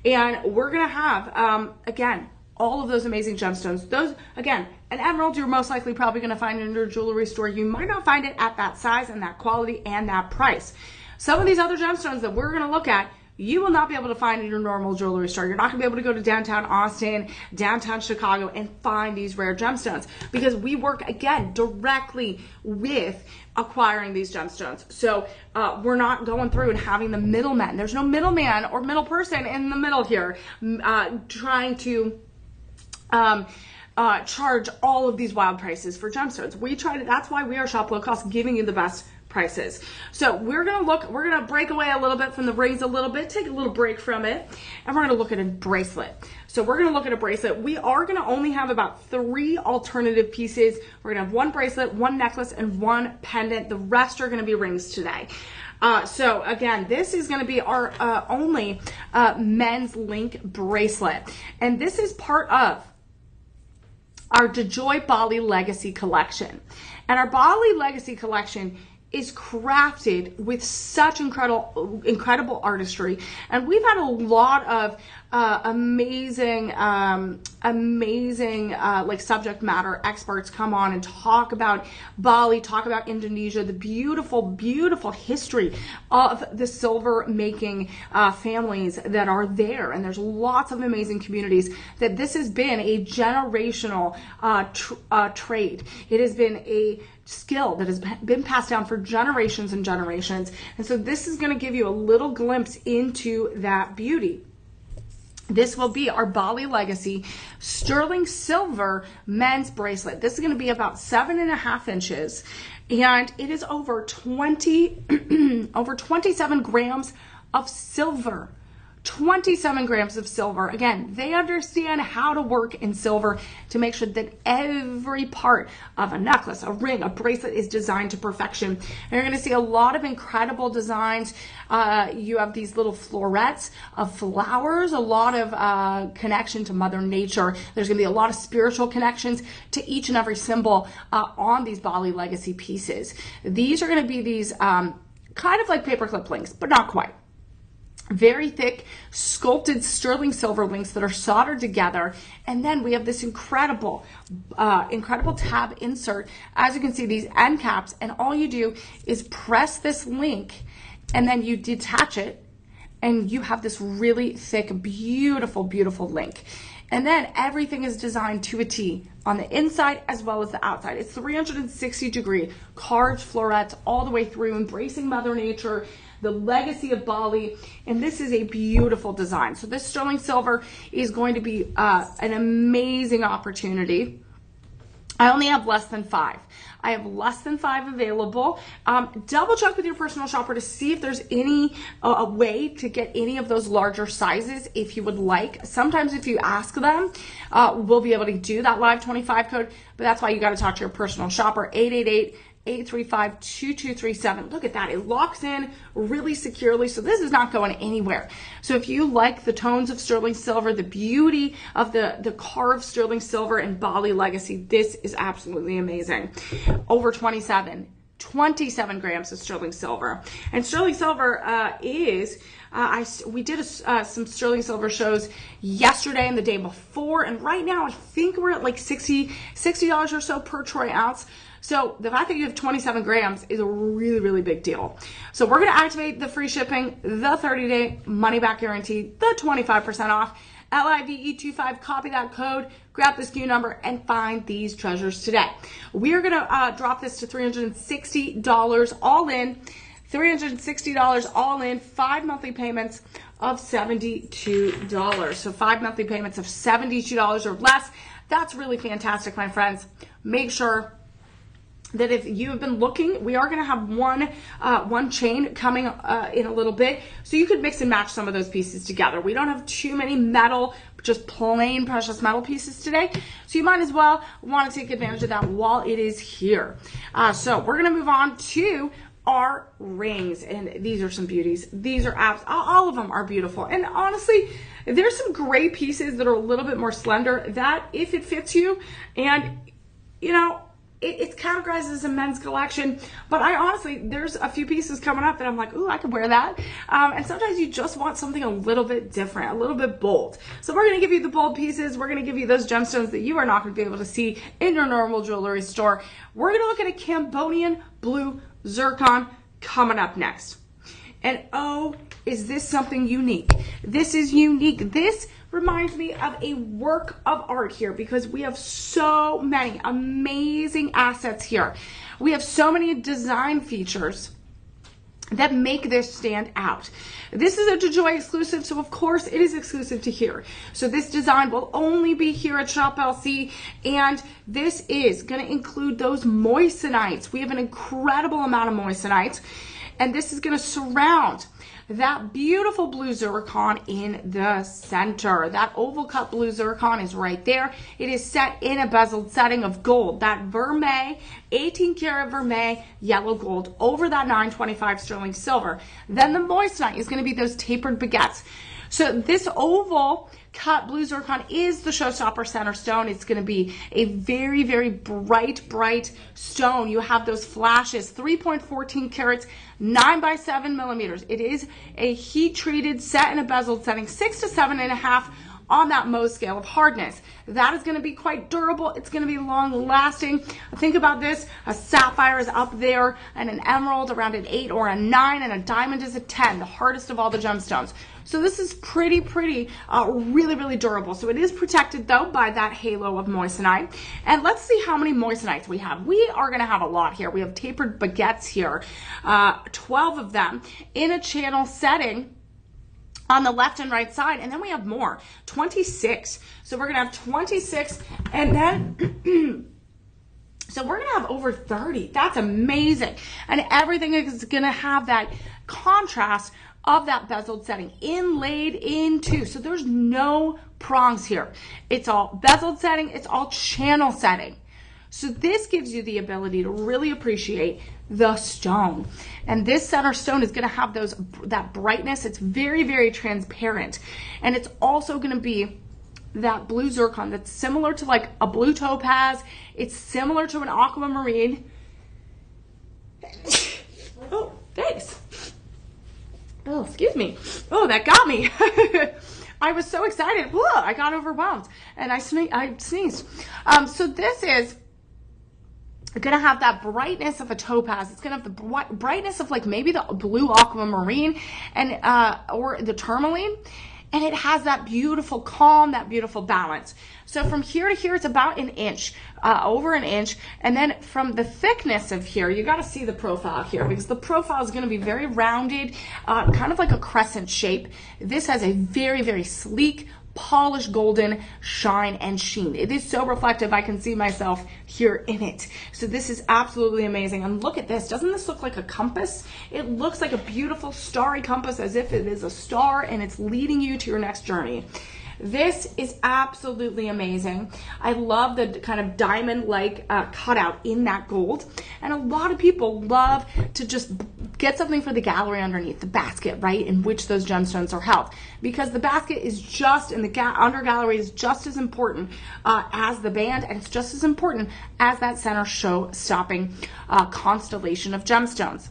And we're going to have, again, all of those amazing gemstones. Those, again, an emerald you're most likely probably going to find in your jewelry store. You might not find it at that size and that quality and that price. Some of these other gemstones that we're going to look at, you will not be able to find in your normal jewelry store. You're not going to be able to go to downtown Austin, downtown Chicago, and find these rare gemstones, because we work, again, directly with acquiring these gemstones. So we're not going through and having the middleman. There's no middleman or middle person in the middle here trying to charge all of these wild prices for gemstones. That's why we are Shop Low Cost, giving you the best prices. So we're gonna break away a little bit from the rings a little bit, take a little break from it, and we're gonna look at a bracelet. So we're gonna look at a bracelet. We are gonna only have about 3 alternative pieces. We're gonna have 1 bracelet, 1 necklace, and 1 pendant. The rest are gonna be rings today. So again, this is going to be our only men's link bracelet, and this is part of our DeJoy Bali Legacy Collection. And our Bali Legacy Collection is crafted with such incredible artistry, and we've had a lot of amazing like subject matter experts come on and talk about Bali, talk about Indonesia, the beautiful history of the silver making families that are there. And there's lots of amazing communities that this has been a generational trade. It has been a skill that has been passed down for generations and generations. And so this is going to give you a little glimpse into that beauty. This will be our Bali Legacy sterling silver men's bracelet. This is going to be about 7.5 inches, and it is over 27 grams of silver. 27 grams of silver. Again, they understand how to work in silver to make sure that every part of a necklace, a ring, a bracelet is designed to perfection. And you're going to see a lot of incredible designs. You have these little florets of flowers, a lot of connection to Mother Nature. There's going to be a lot of spiritual connections to each and every symbol on these Bali Legacy pieces. These are going to be these kind of like paperclip links, but not quite. Very thick sculpted sterling silver links that are soldered together, and then we have this incredible tab insert. As you can see, these end caps, and all you do is press this link and then you detach it, and you have this really thick, beautiful link. And then everything is designed to a T on the inside as well as the outside. It's 360-degree carved florets all the way through, embracing Mother Nature, the legacy of Bali, and this is a beautiful design. So this sterling silver is going to be an amazing opportunity. I only have less than 5. I have less than 5 available. Double check with your personal shopper to see if there's any a way to get any of those larger sizes if you would like. Sometimes if you ask them, we'll be able to do that live 25 code, but that's why you got to talk to your personal shopper. 888-835-2237. Look at that. It locks in really securely, so this is not going anywhere. So if you like the tones of sterling silver, the beauty of the carved sterling silver and Bali Legacy, this is absolutely amazing. Over 27 grams of sterling silver. And sterling silver we did some sterling silver shows yesterday and the day before, and right now I think we're at like $60 or so per troy ounce. So the fact that you have 27 grams is a really big deal. So we're going to activate the free shipping, the 30-day money-back guarantee, the 25% off, LIVE25, copy that code, grab the SKU number, and find these treasures today. We are going to drop this to $360 all in, $360 all in, 5 monthly payments of $72. So 5 monthly payments of $72 or less. That's really fantastic, my friends. Make sure that if you have been looking, we are going to have one chain coming in a little bit, so you could mix and match some of those pieces together. We don't have too many metal, just plain precious metal pieces today, so you might as well want to take advantage of that while it is here. So we're going to move on to our rings, and these are some beauties. These are all of them are beautiful, and honestly, there's some gray pieces that are a little bit more slender that if it fits you, and you know, it's categorized as a men's collection, but I honestly, there's a few pieces coming up that I'm like, ooh, I could wear that. And sometimes you just want something a little bit different, a little bit bold. So we're going to give you the bold pieces. We're going to give you those gemstones that you are not going to be able to see in your normal jewelry store. We're going to look at a Cambodian blue zircon coming up next. And oh, is this something unique? This is unique. This reminds me of a work of art here because we have so many amazing assets here. We have so many design features that make this stand out. This is a DeJoy exclusive, so of course it is exclusive to here. So this design will only be here at Shop LC, and this is going to include those moissanites. We have an incredible amount of moissanites, and this is going to surround that beautiful blue zircon in the center. That oval cut blue zircon is right there. It is set in a bezeled setting of gold. That vermeil, 18 karat vermeil, yellow gold over that 925 sterling silver. Then the moissanite is going to be those tapered baguettes. So this oval cut blue zircon is the showstopper center stone. It's going to be a very, very bright stone. You have those flashes, 3.14 carats, 9 by 7 millimeters. It is a heat treated, set in a bezeled setting, 6 to 7.5 on that Mohs scale of hardness. That is going to be quite durable. It's going to be long lasting. Think about this. A sapphire is up there, and an emerald around an 8 or a 9, and a diamond is a 10, the hardest of all the gemstones. So this is pretty, really durable. So it is protected though by that halo of moissanite. And let's see how many moissanites we have. We are going to have a lot here. We have tapered baguettes here, 12 of them in a channel setting on the left and right side, and then we have more, 26. So we're gonna have 26, and then so we're gonna have over 30. That's amazing. And everything is gonna have that contrast of that bezeled setting inlaid into. So there's no prongs here. It's all bezeled setting, it's all channel setting. So this gives you the ability to really appreciate the stone. And this center stone is going to have that brightness. It's very transparent. And it's also going to be that blue zircon that's similar to like a blue topaz. It's similar to an aquamarine. Oh, thanks. Oh, excuse me. Oh, that got me. I was so excited. Whoa, I got overwhelmed and I sneezed. So this is going to have that brightness of a topaz. It's going to have the brightness of like maybe the blue aquamarine and or the tourmaline, and it has that beautiful calm, that beautiful balance. So from here to here, it's about an inch, over an inch, and then from the thickness of here, you got to see the profile here because the profile is going to be very rounded, kind of like a crescent shape. This has a very sleek, polished golden shine and sheen. It is so reflective. I can see myself here in it. So this is absolutely amazing. And look at this. Doesn't this look like a compass? It looks like a beautiful starry compass, as if it is a star and it's leading you to your next journey. This is absolutely amazing. I love the kind of diamond-like cutout in that gold. And a lot of people love to just get something for the gallery underneath, the basket, right, in which those gemstones are held. Because the basket is just, and the under gallery is just as important as the band, and it's just as important as that center show-stopping constellation of gemstones.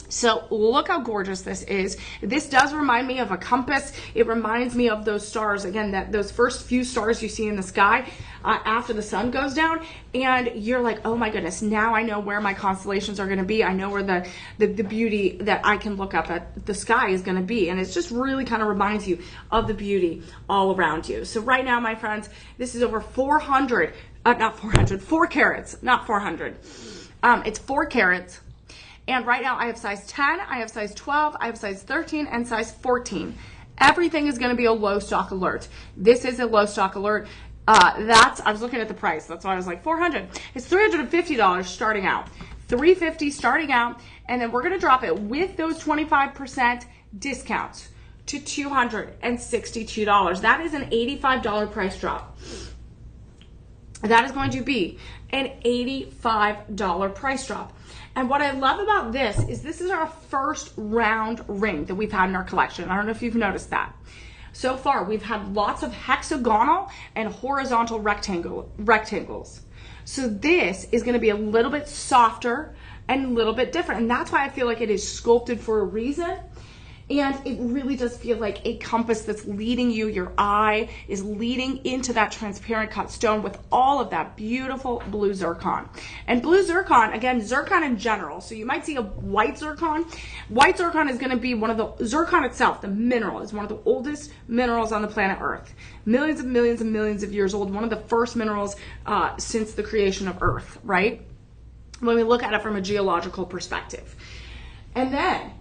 So look how gorgeous this is. This does remind me of a compass. It reminds me of those stars, again, those first few stars you see in the sky after the sun goes down, and you're like, oh my goodness, now I know where my constellations are going to be. I know where the beauty that I can look up at the sky is going to be, and it just really kind of reminds you of the beauty all around you. So right now, my friends, this is over 4 carats, not 400. It's 4 carats. And right now I have size 10, I have size 12, I have size 13, and size 14. Everything is going to be a low stock alert. This is a low stock alert. I was looking at the price. That's why I was like 400. It's $350 starting out. $350 starting out, and then we're going to drop it with those 25% discounts to $262. That is an $85 price drop. That is going to be an $85 price drop. And what I love about this is our first round ring that we've had in our collection. I don't know if you've noticed that. So far, we've had lots of hexagonal and horizontal rectangles. So this is going to be a little bit softer and a little bit different. And that's why I feel like it is sculpted for a reason. And it really does feel like a compass that's leading you. Your eye is leading into that transparent cut stone with all of that beautiful blue zircon. And blue zircon, again, zircon in general. So you might see a white zircon. White zircon is going to be one of the, zircon itself, the mineral, is one of the oldest minerals on the planet Earth. Millions and millions and millions of years old. One of the first minerals since the creation of Earth, right? When we look at it from a geological perspective. And then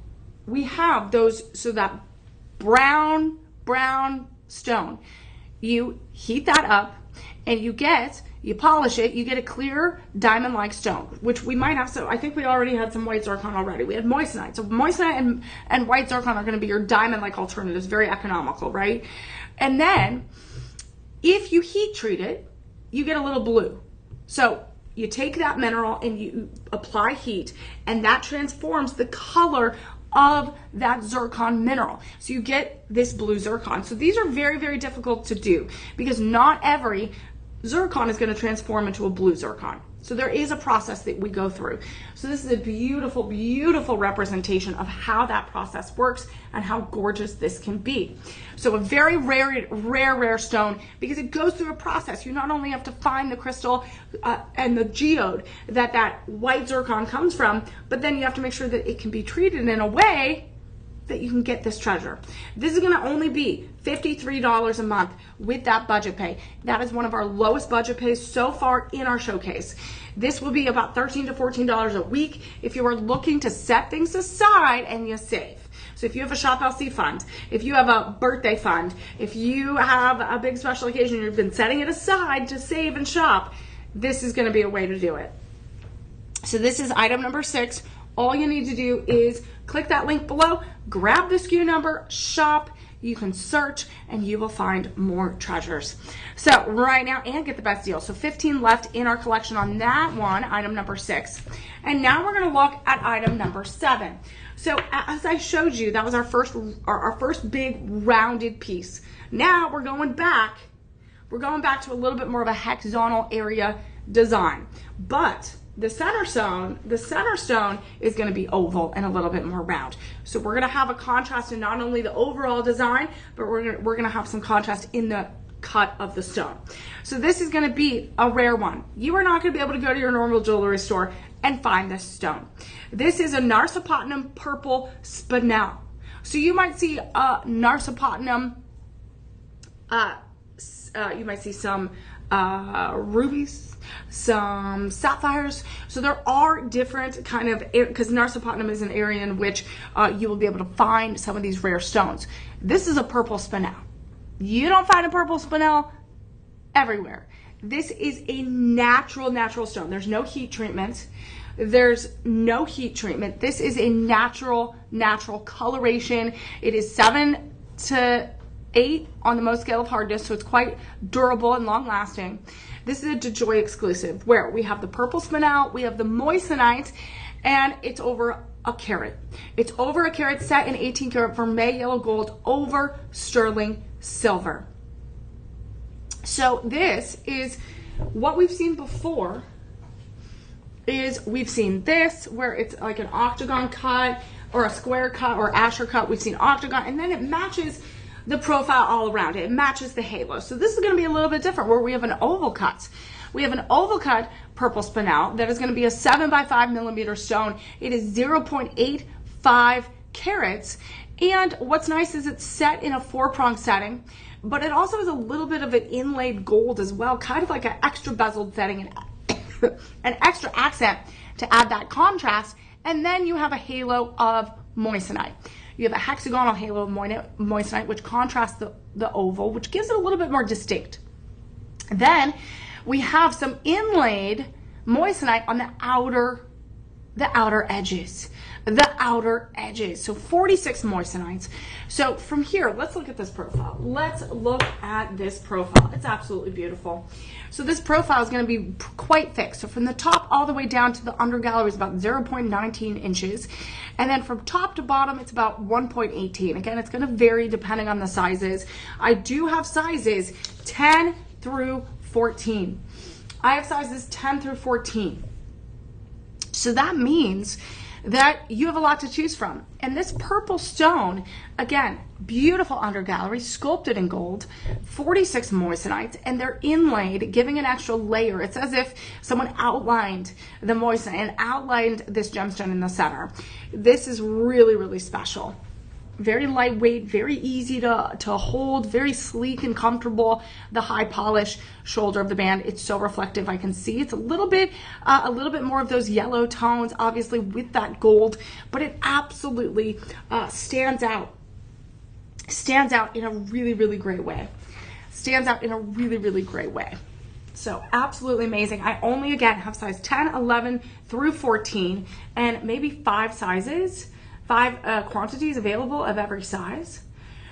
we have those, so that brown stone, you heat that up and you polish it, you get a clear diamond-like stone, which we might have. So I think we already had some white zircon already. We had moissanite. So moissanite and white zircon are going to be your diamond-like alternatives, very economical, right? And then if you heat treat it, you get a little blue. So you take that mineral and you apply heat, and that transforms the color of that zircon mineral. So you get this blue zircon. So these are very, very difficult to do because not every zircon is going to transform into a blue zircon. So there is a process that we go through. So this is a beautiful, beautiful representation of how that process works and how gorgeous this can be. So a very rare stone because it goes through a process. You not only have to find the crystal and the geode that white zircon comes from, but then you have to make sure that it can be treated in a way that you can get this treasure. This is gonna only be $53 a month with that budget pay. That is one of our lowest budget pays so far in our showcase. This will be about $13 to $14 a week if you are looking to set things aside and you save. So if you have a Shop LC fund, if you have a birthday fund, if you have a big special occasion, you've been setting it aside to save and shop, this is gonna be a way to do it. So this is item number 6. All you need to do is click that link below, grab the SKU number, shop, you can search, and you will find more treasures. So right now, and get the best deal. So 15 left in our collection on that one, item number 6. And now we're gonna look at item number 7. So as I showed you, that was our first big rounded piece. Now we're going back to a little bit more of a hexagonal area design. But the center stone is going to be oval and a little bit more round. So we're going to have a contrast in not only the overall design, but we're going to have some contrast in the cut of the stone. So this is going to be a rare one. You are not going to be able to go to your normal jewelry store and find this stone. This is a Narsopotunum purple spinel. So you might see a Narsopotunum, you might see some rubies, some sapphires. So there are different kind of, because Narsopotunum is an area in which you will be able to find some of these rare stones. This is a purple spinel. You don't find a purple spinel everywhere. This is a natural stone. There's no heat treatment. This is a natural coloration. It is 7 to 8 on the Mohs scale of hardness, so it's quite durable and long lasting. This is a DeJoy exclusive where we have the purple spinel, we have the moissanite, and it's over a carat. It's over a carat, set in 18 karat vermeil yellow gold over sterling silver. So this is what we've seen before. We've seen this where it's like an octagon cut or a square cut or asher cut. We've seen octagon, and then it matches the profile all around it. It matches the halo. So this is going to be a little bit different where we have an oval cut. We have an oval cut purple spinel that is going to be a 7 by 5 millimeter stone. It is 0.85 carats. And what's nice is it's set in a 4-prong setting, but it also has a little bit of an inlaid gold as well, kind of like an extra bezeled setting and an extra accent to add that contrast. And then you have a halo of moissanite. You have a hexagonal halo of moissanite, which contrasts the oval, which gives it a little bit more distinct. Then we have some inlaid moissanite on the outer the outer edges. The outer edges. So 46 moissanites. So from here, let's look at this profile. Let's look at this profile. It's absolutely beautiful. So this profile is going to be quite thick. So from the top all the way down to the undergallery is about 0.19 inches. And then from top to bottom, it's about 1.18. Again, it's going to vary depending on the sizes. I do have sizes 10 through 14. I have sizes 10 through 14. So that means that you have a lot to choose from. And this purple stone, again, beautiful undergallery, sculpted in gold, 46 moissanites, and they're inlaid, giving an extra layer. It's as if someone outlined the moissanite and outlined this gemstone in the center. This is really, really special. Very lightweight, very easy to hold, very sleek and comfortable. The high polish shoulder of the band, it's so reflective. I can see it's a little bit more of those yellow tones, obviously with that gold, but it absolutely stands out in a really, really great way. Stands out in a really, really great way. So absolutely amazing. I only, again, have size 10, 11 through 14, and maybe 5 sizes. 5 quantities available of every size.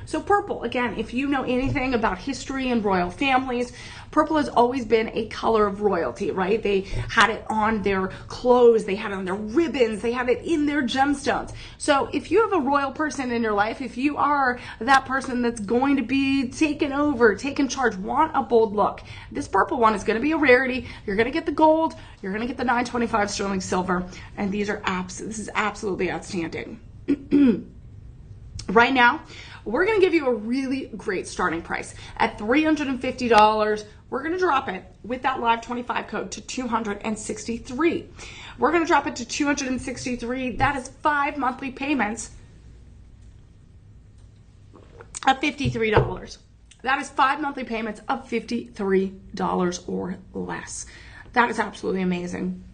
So purple, again, if you know anything about history and royal families, purple has always been a color of royalty, right? They had it on their clothes, they had it on their ribbons, they had it in their gemstones. So if you have a royal person in your life, if you are that person that's going to be taken over, taken charge, want a bold look, this purple one is going to be a rarity. You're going to get the gold, you're going to get the 925 sterling silver, and these are this is absolutely outstanding. Right now, we're going to give you a really great starting price at $350. We're going to drop it with that live 25 code to $263. We're going to drop it to $263. That is 5 monthly payments of $53. That is 5 monthly payments of $53 or less. That is absolutely amazing.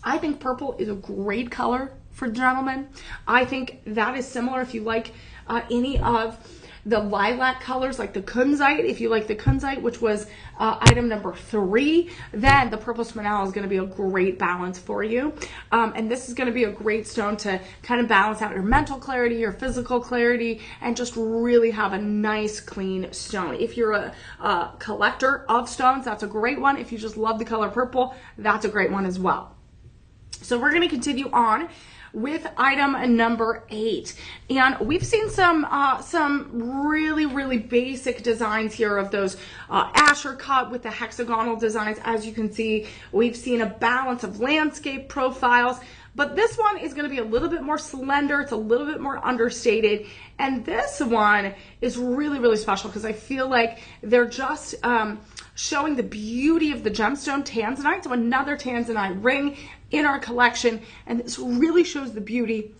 I think purple is a great color for gentlemen. I think that is similar if you like any of the lilac colors, like the kunzite. If you like the kunzite, which was item number 3, then the purple spinel is going to be a great balance for you. And this is going to be a great stone to kind of balance out your mental clarity, your physical clarity, and just really have a nice, clean stone. If you're a collector of stones, that's a great one. If you just love the color purple, that's a great one as well. So we're going to continue on with item number 8, and we've seen some really, really basic designs here of those Asher cut with the hexagonal designs. As you can see, we've seen a balance of landscape profiles, but this one is going to be a little bit more slender. It's a little bit more understated, and this one is really, really special because I feel like they're just showing the beauty of the gemstone tanzanite. So another tanzanite ring in our collection, and this really shows the beauty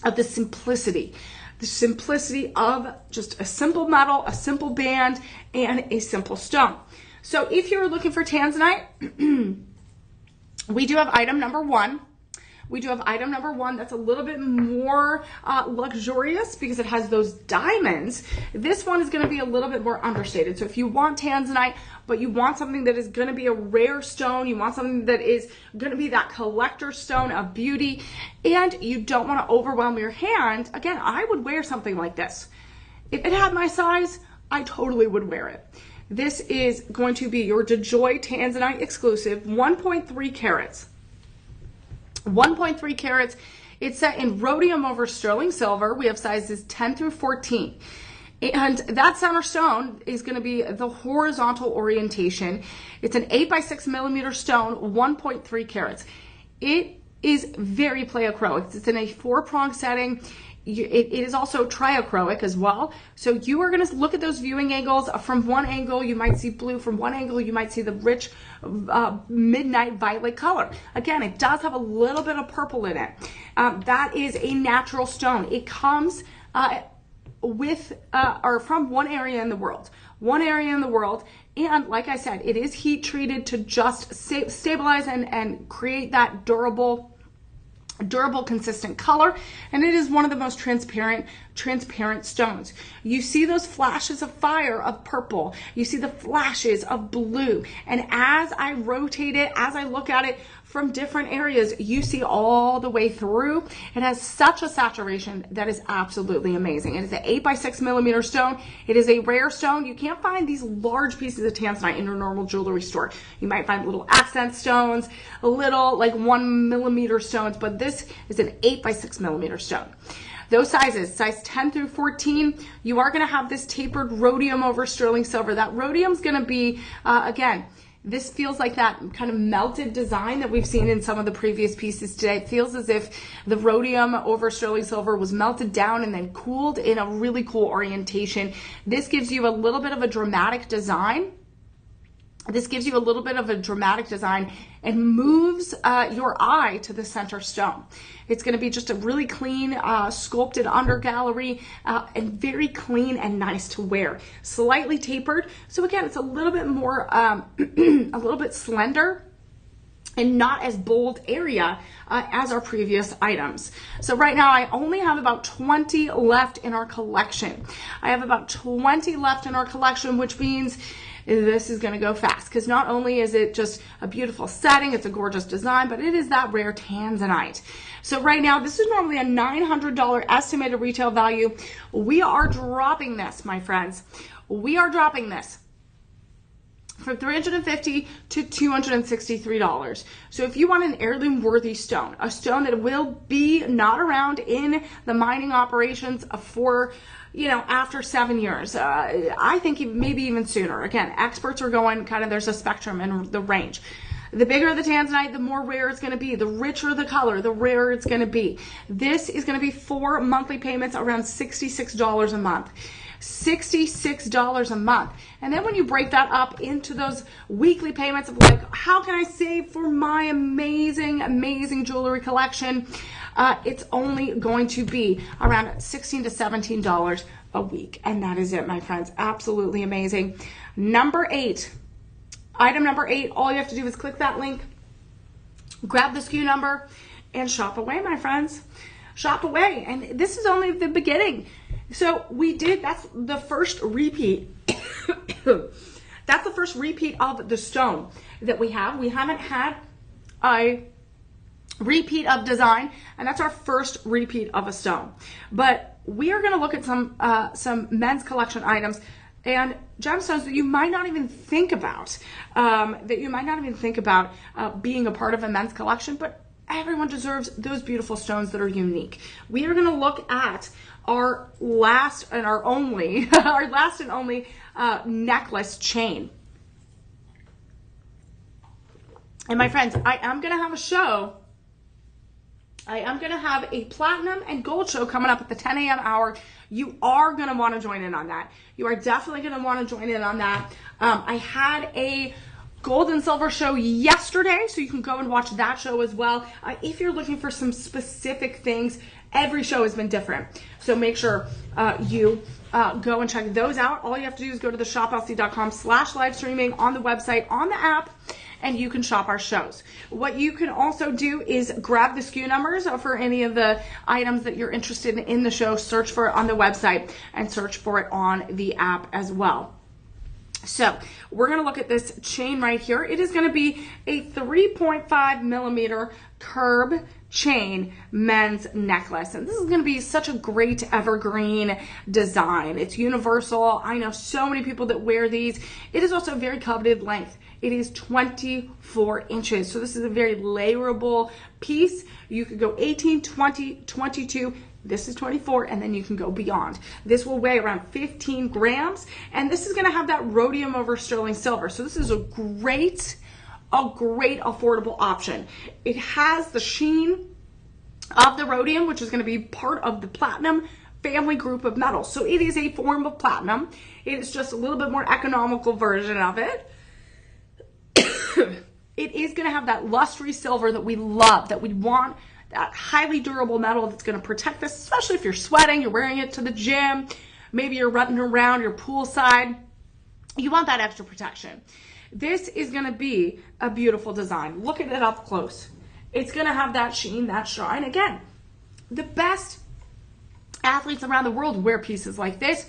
of the simplicity of just a simple metal, a simple band, and a simple stone. So if you're looking for tanzanite, we do have item number 1. We do have item number 1 that's a little bit more luxurious because it has those diamonds. This one is going to be a little bit more understated. So if you want tanzanite, but you want something that is going to be a rare stone, you want something that is going to be that collector stone of beauty, and you don't want to overwhelm your hand, again, I would wear something like this. If it had my size, I totally would wear it. This is going to be your DeJoy Tanzanite exclusive, 1.3 carats. 1.3 carats. It's set in rhodium over sterling silver. We have sizes 10 through 14. And that center stone is going to be the horizontal orientation. It's an 8 by 6 millimeter stone, 1.3 carats. It is very pleochroic. It's in a 4-prong setting. It is also triachroic as well. So you are going to look at those viewing angles. From one angle, you might see blue. From one angle, you might see the rich midnight violet color. Again, it does have a little bit of purple in it. That is a natural stone. It comes from one area in the world. And like I said, it is heat treated to just stabilize and create that durable, consistent color, and it is one of the most transparent transparent stones. You see those flashes of fire of purple. You see the flashes of blue. And as I rotate it, as I look at it from different areas, you see all the way through. It has such a saturation that is absolutely amazing. It is an 8x6 millimeter stone. It is a rare stone. You can't find these large pieces of tanzanite in your normal jewelry store. You might find little accent stones, little like 1 millimeter stones, but this is an 8x6 millimeter stone. Those sizes, size 10 through 14, you are going to have this tapered rhodium over sterling silver. That rhodium is going to be, again, this feels like that kind of melted design that we've seen in some of the previous pieces today. It feels as if the rhodium over sterling silver was melted down and then cooled in a really cool orientation. This gives you a little bit of a dramatic design. This gives you a little bit of a dramatic design and moves your eye to the center stone. It's going to be just a really clean, sculpted under gallery and very clean and nice to wear. Slightly tapered. So again, it's a little bit more, a little bit slender and not as bold area as our previous items. So right now I only have about 20 left in our collection. I have about 20 left in our collection, which means this is going to go fast because not only is it just a beautiful setting, it's a gorgeous design, but it is that rare tanzanite. So right now, this is normally a $900 estimated retail value. We are dropping this, my friends. We are dropping this from $350 to $263. So if you want an heirloom worthy stone, a stone that will be not around in the mining operations for, you know, after 7 years, I think maybe even sooner. Again, experts are going kind of, there's a spectrum in the range. The bigger the tanzanite, the more rare it's going to be. The richer the color, the rarer it's going to be. This is going to be 4 monthly payments around $66 a month. $66 a month. And then when you break that up into those weekly payments of like, how can I save for my amazing, amazing jewelry collection? It's only going to be around $16 to $17 a week. And that is it, my friends. Absolutely amazing. Number 8. Item number 8, all you have to do is click that link, grab the SKU number, and shop away, my friends. Shop away. And this is only the beginning. So that's the first repeat. That's the first repeat of the stone that we have. We haven't had a repeat of design, and that's our first repeat of a stone. But we are going to look at some men's collection items and gemstones that you might not even think about, being a part of a men's collection, but everyone deserves those beautiful stones that are unique. We are going to look at our last and only necklace chain. And my friends, I am going to have a show. I am going to have a platinum and gold show coming up at the 10 a.m. hour. You are going to want to join in on that. You are definitely going to want to join in on that. I had a gold and silver show yesterday, so you can go and watch that show as well. If you're looking for some specific things, every show has been different. So make sure you go and check those out. All you have to do is go to the shoplc.com/live streaming on the website, on the app, and you can shop our shows. What you can also do is grab the SKU numbers for any of the items that you're interested in the show, search for it on the website, and search for it on the app as well. So we're going to look at this chain right here. It is going to be a 3.5 millimeter curb chain men's necklace. And this is going to be such a great evergreen design. It's universal. I know so many people that wear these. It is also a very coveted length. It is 24 inches. So this is a very layerable piece. You could go 18, 20, 22. This is 24, and then you can go beyond. This will weigh around 15 grams, and this is going to have that rhodium over sterling silver. So this is a great affordable option. It has the sheen of the rhodium, which is going to be part of the platinum family group of metals. So it is a form of platinum. It is just a little bit more economical version of it. It is going to have that lustrous silver that we love, that we want, that highly durable metal that's going to protect this, especially if you're sweating, you're wearing it to the gym, maybe you're running around your poolside. You want that extra protection. This is going to be a beautiful design. Look at it up close. It's going to have that sheen, that shine. Again, the best Athletes around the world wear pieces like this.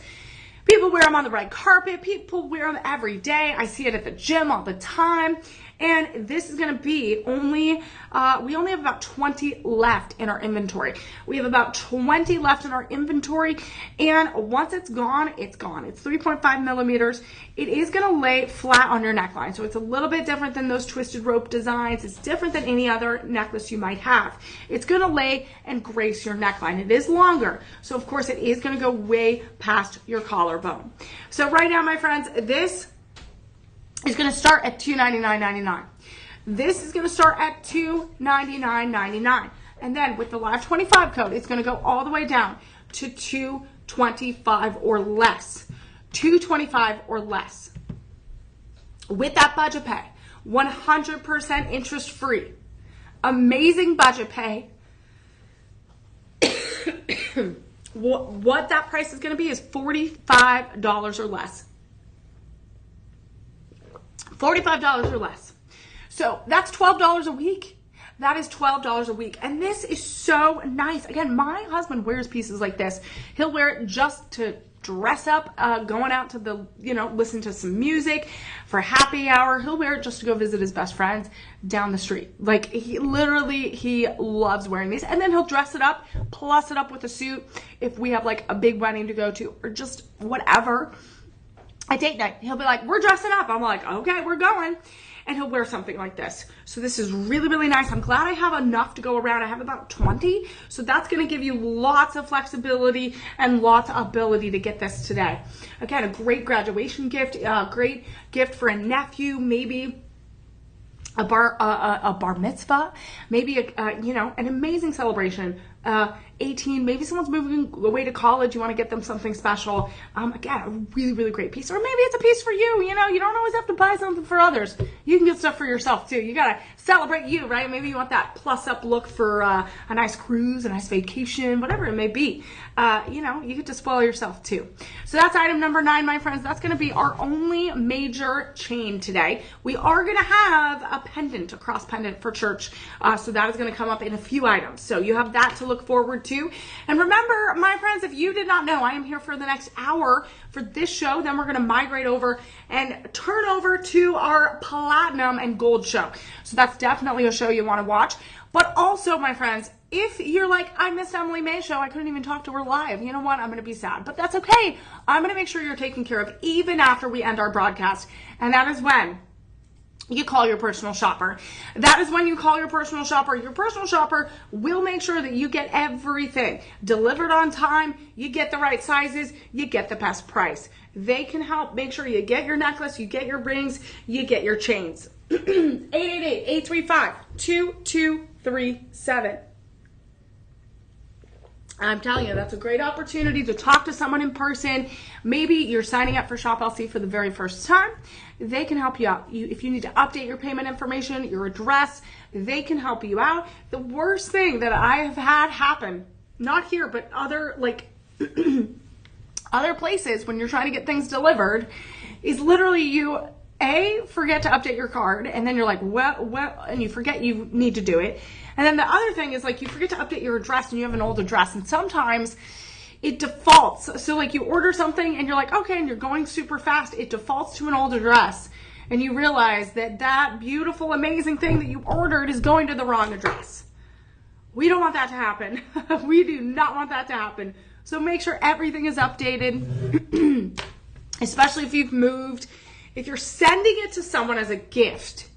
People wear them on the red carpet. People wear them every day. I see it at the gym all the time. And this is going to be only, we only have about 20 left in our inventory. We have about 20 left in our inventory. And once it's gone, it's gone. It's 3.5 millimeters. It is going to lay flat on your neckline. So it's a little bit different than those twisted rope designs. It's different than any other necklace you might have. It's going to lay and grace your neckline. It is longer. So of course it is going to go way past your collarbone. So right now, my friends, this is going to start at $299.99. This is going to start at $299.99. And then with the Live 25 code, it's going to go all the way down to $225 or less. $225 or less. With that budget pay, 100% interest free. Amazing budget pay. What that price is going to be is $45 or less. $45 or less. So that's $12 a week. That is $12 a week. And this is so nice. Again, my husband wears pieces like this. He'll wear it just to dress up, going out to the, listen to some music for happy hour. He'll wear it just to go visit his best friends down the street. Like he loves wearing these. And then he'll dress it up, plus it up with a suit if we have like a big wedding to go to or just whatever. At date night, he'll be like, we're dressing up. I'm like, okay, we're going. And he'll wear something like this. So this is really, really nice. I'm glad I have enough to go around. I have about 20. So that's going to give you lots of flexibility and lots of ability to get this today. Again, a great graduation gift, a great gift for a nephew, maybe a bar mitzvah, maybe an amazing celebration. 18, maybe someone's moving away to college, you want to get them something special. Again, a really, really great piece. Or maybe it's a piece for you, you don't always have to buy something for others. You can get stuff for yourself too. You got to celebrate you, right? Maybe you want that plus up look for a nice cruise, a nice vacation, whatever it may be. You get to spoil yourself too. So that's item number 9, my friends. That's going to be our only major chain today. We are going to have a pendant, a cross pendant for church. So that is going to come up in a few items. So you have that to look forward to. And remember, my friends, if you did not know, I am here for the next hour for this show. Then we're going to migrate over and turn over to our platinum and gold show. So that's definitely a show you want to watch. But also, my friends, if you're like, I missed Emily Mae show, I couldn't even talk to her live, you know what? I'm going to be sad. But that's okay. I'm going to make sure you're taken care of even after we end our broadcast. And that is when you call your personal shopper. That is when you call your personal shopper. Your personal shopper will make sure that you get everything delivered on time, you get the right sizes, you get the best price. They can help make sure you get your necklace, you get your rings, you get your chains. 888-835-2237. I'm telling you, that's a great opportunity to talk to someone in person. Maybe you're signing up for Shop LC for the very first time. They can help you out. If you need to update your payment information, your address, they can help you out. The worst thing that I have had happen, not here, but other other places when you're trying to get things delivered, is literally you forget to update your card, and then you're like, well, and you forget you need to do it. And then the other thing is like you forget to update your address and you have an old address, and sometimes it defaults. So like you order something and you're like, okay, and you're going super fast, it defaults to an old address, and you realize that that beautiful, amazing thing that you ordered is going to the wrong address. We don't want that to happen. We do not want that to happen. So make sure everything is updated, especially if you've moved. If you're sending it to someone as a gift,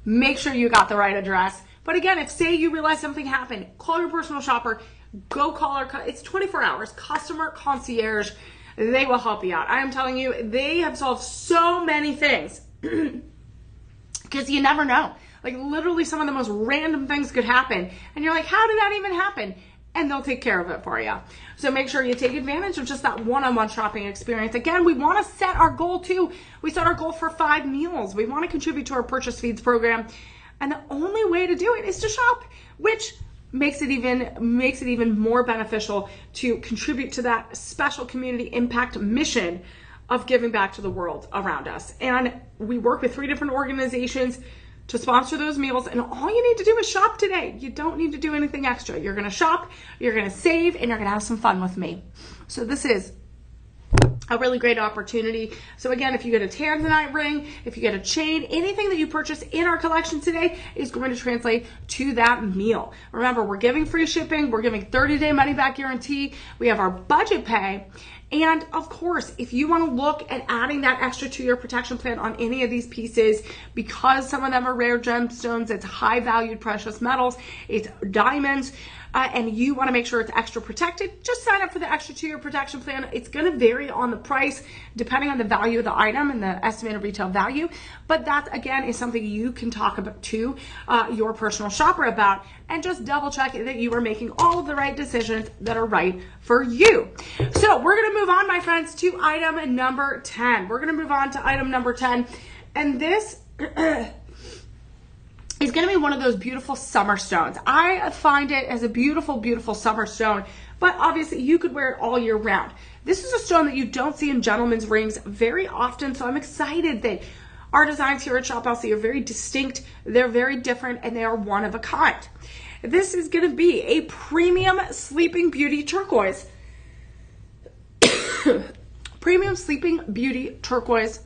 make sure you got the right address. But again, if say you realize something happened, call your personal shopper, go call our, it's 24 hours, customer concierge, they will help you out. I am telling you, they have solved so many things because you never know. Like literally some of the most random things could happen. And you're like, how did that even happen? And they'll take care of it for you. So make sure you take advantage of just that one-on-one shopping experience. Again, we want to set our goal too. We set our goal for 5 meals. We want to contribute to our Purchase Feeds program. And the only way to do it is to shop, which makes it even more beneficial to contribute to that special community impact mission of giving back to the world around us. And we work with 3 different organizations to sponsor those meals, and all you need to do is shop today. You don't need to do anything extra. You're going to shop, you're going to save, and you're going to have some fun with me. So this is a really great opportunity. So again, if you get a tanzanite ring, if you get a chain, anything that you purchase in our collection today is going to translate to that meal. Remember, we're giving free shipping. We're giving 30-day money back guarantee. We have our budget pay. And of course, if you want to look at adding that extra to your protection plan on any of these pieces, because some of them are rare gemstones, it's high valued precious metals, it's diamonds, and you want to make sure it's extra protected, just sign up for the extra 2-year protection plan. It's going to vary on the price depending on the value of the item and the estimated retail value. But that, again, is something you can talk about to your personal shopper about, and just double check that you are making all of the right decisions that are right for you. So we're going to move on, my friends, to item number 10. We're going to move on to item number 10. And this is going to be one of those beautiful summer stones. I find it as a beautiful, beautiful summer stone, but obviously you could wear it all year round. This is a stone that you don't see in gentlemen's rings very often, so I'm excited that our designs here at Shop LC are very distinct, they're very different, and they are one of a kind. This is going to be a premium Sleeping Beauty turquoise. Premium Sleeping Beauty turquoise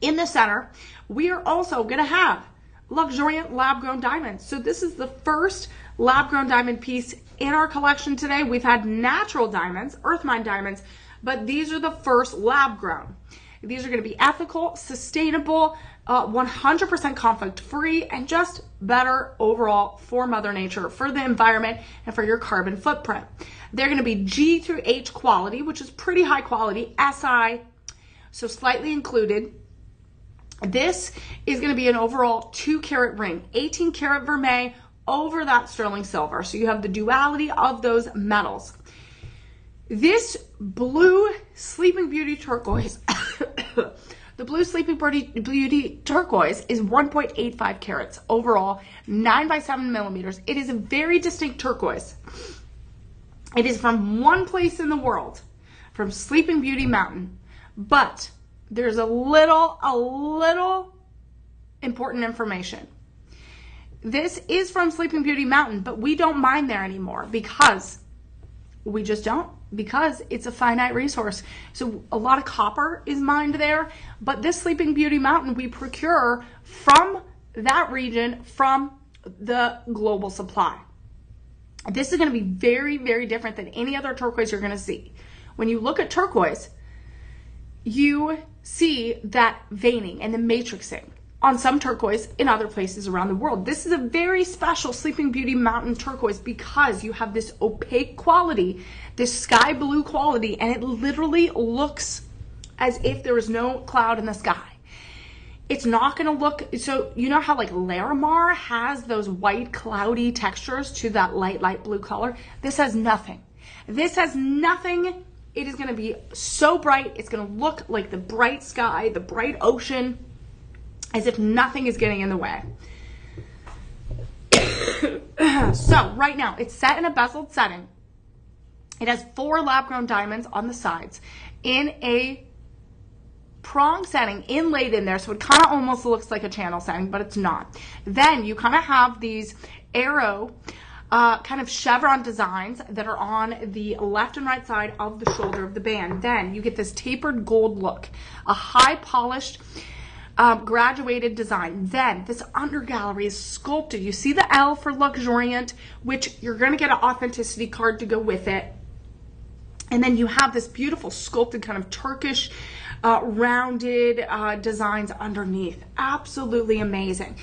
in the center. We are also going to have luxuriant lab-grown diamonds. So this is the first lab-grown diamond piece in our collection today. We've had natural diamonds, earth mine diamonds, but these are the first lab-grown. These are going to be ethical, sustainable, 100% conflict-free, and just better overall for Mother Nature, for the environment, and for your carbon footprint. They're going to be G through H quality, which is pretty high quality, SI, so slightly included. This is going to be an overall 2-carat ring, 18-carat vermeil over that sterling silver. So you have the duality of those metals. This blue Sleeping Beauty turquoise, the blue Sleeping Beauty turquoise is 1.85 carats overall, 9 by 7 millimeters. It is a very distinct turquoise. It is from one place in the world, from Sleeping Beauty Mountain, but there's a little important information. This is from Sleeping Beauty Mountain, but we don't mine there anymore because we just don't, because it's a finite resource. So a lot of copper is mined there, but this Sleeping Beauty Mountain we procure from that region, from the global supply. This is going to be very, very different than any other turquoise you're going to see. When you look at turquoise, you see that veining and the matrixing on some turquoise in other places around the world. This is a very special Sleeping Beauty Mountain turquoise because you have this opaque quality, this sky blue quality, and it literally looks as if there is no cloud in the sky. It's not going to look, so you know how like Larimar has those white cloudy textures to that light blue color? This has nothing. This has nothing. It is going to be so bright. It's going to look like the bright sky, the bright ocean, as if nothing is getting in the way. So right now, it's set in a bezeled setting. It has 4 lab-grown diamonds on the sides in a prong setting inlaid in there. So it kind of almost looks like a channel setting, but it's not. Then you kind of have these arrow kind of chevron designs that are on the left and right side of the shoulder of the band. Then you get this tapered gold look, a high polished graduated design. Then this undergallery is sculpted. You see the L for luxuriant, which you're going to get an authenticity card to go with it. And then you have this beautiful sculpted kind of Turkish rounded designs underneath. Absolutely amazing.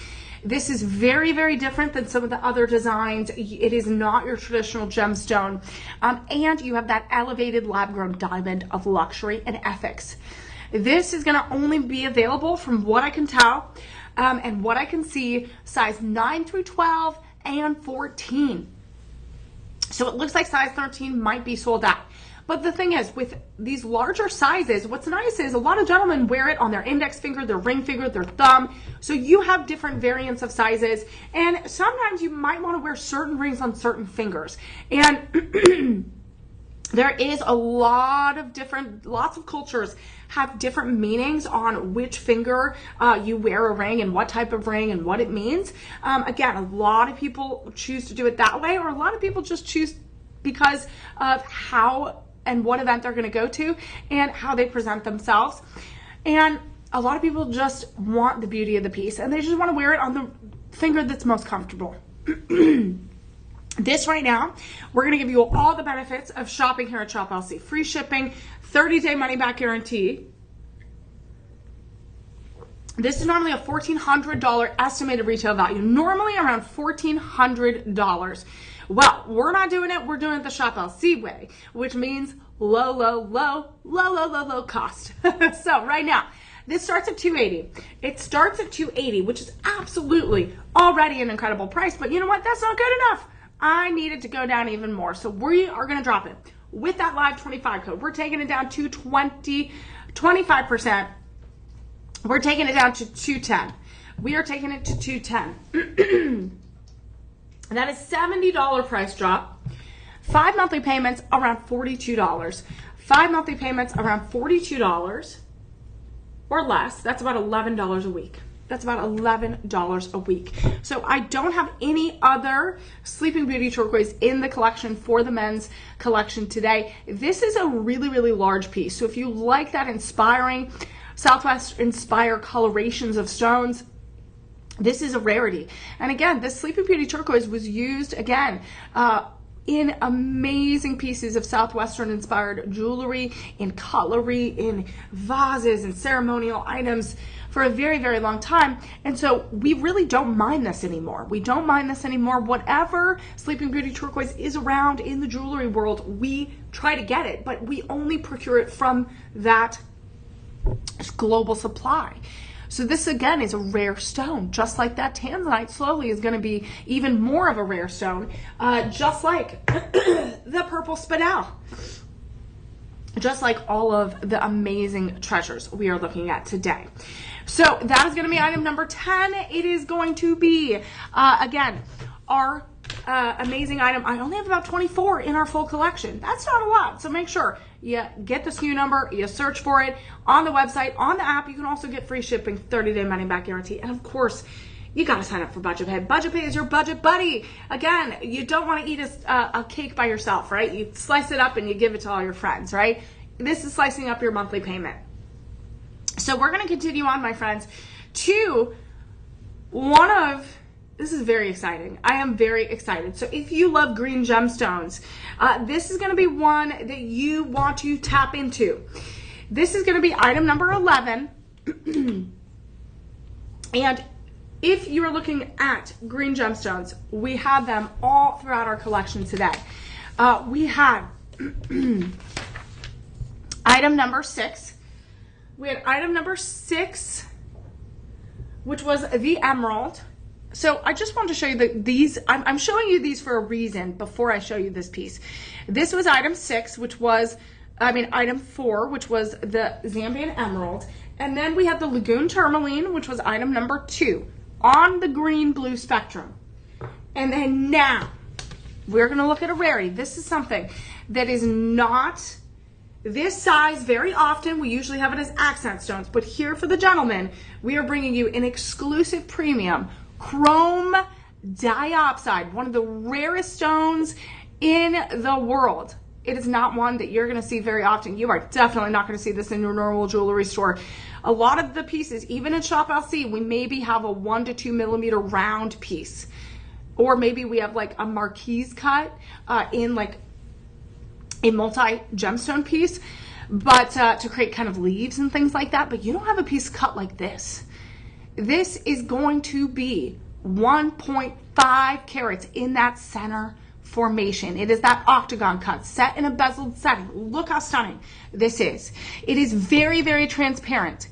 This is very, very different than some of the other designs. It is not your traditional gemstone. And you have that elevated lab-grown diamond of luxury and ethics. This is going to only be available, from what I can tell and what I can see, size 9 through 12 and 14. So it looks like size 13 might be sold out. But the thing is, with these larger sizes, what's nice is a lot of gentlemen wear it on their index finger, their ring finger, their thumb. So you have different variants of sizes. And sometimes you might want to wear certain rings on certain fingers. And there is a lot of lots of cultures have different meanings on which finger you wear a ring and what type of ring and what it means. Again, a lot of people choose to do it that way, or a lot of people just choose because of how and what event they're going to go to and how they present themselves. And a lot of people just want the beauty of the piece, and they just want to wear it on the finger that's most comfortable. This right now, we're going to give you all the benefits of shopping here at Shop LC. Free shipping, 30-day money-back guarantee. This is normally a $1,400 estimated retail value, normally around $1,400. Well, we're not doing it. We're doing it the Shop LC way, which means low cost. So right now, this starts at $280. It starts at $280, which is absolutely already an incredible price. But you know what? That's not good enough. I need it to go down even more. So we are going to drop it with that live 25 code. We're taking it down to 25%. We're taking it down to $210. We are taking it to $210. That is $70 price drop. 5 monthly payments around $42. 5 monthly payments around $42 or less. That's about $11 a week. That's about $11 a week. So I don't have any other Sleeping Beauty turquoise in the collection for the men's collection today. This is a really, really large piece. So if you like that inspiring Southwest inspired colorations of stones, this is a rarity. And again, this Sleeping Beauty turquoise was used again in amazing pieces of Southwestern inspired jewelry, in cutlery, in vases and ceremonial items for a very, very long time. And so we really don't mind this anymore. We don't mind this anymore. Whatever Sleeping Beauty turquoise is around in the jewelry world, we try to get it, but we only procure it from that global supply. So this again is a rare stone, just like that tanzanite slowly is going to be even more of a rare stone, just like the purple spadal, just like all of the amazing treasures we are looking at today. So that is going to be item number 10. It is going to be, again, our amazing item. I only have about 24 in our full collection. That's not a lot, so make sure you get the SKU number, you search for it on the website, on the app. You can also get free shipping, 30-day money-back guarantee, and of course, you got to sign up for Budget Pay. Budget Pay is your budget buddy. Again, you don't want to eat a cake by yourself, right? You slice it up and you give it to all your friends, right? This is slicing up your monthly payment. So we're going to continue on, my friends, to one of... This is very exciting. I am very excited. So if you love green gemstones, this is going to be one that you want to tap into. This is going to be item number 11. And if you're looking at green gemstones, we have them all throughout our collection today. We had item number 6. We had item number 6, which was the emerald. So I just wanted to show you that these, I'm showing you these for a reason before I show you this piece. This was item 6, which was, item 4, which was the Zambian emerald. And then we had the Lagoon tourmaline, which was item number 2 on the green-blue spectrum. And then now we're going to look at a rarity. This is something that is not this size very often. We usually have it as accent stones, but here for the gentlemen, we are bringing you an exclusive premium chrome diopside, one of the rarest stones in the world. It is not one that you're going to see very often. You are definitely not going to see this in your normal jewelry store. A lot of the pieces, even in Shop LC, we maybe have a 1 to 2 millimeter round piece, or maybe we have like a marquise cut in like a multi gemstone piece, but to create kind of leaves and things like that. But you don't have a piece cut like this. This is going to be 1.5 carats in that center formation. It is that octagon cut set in a bezeled setting. Look how stunning this is. It is very, very transparent.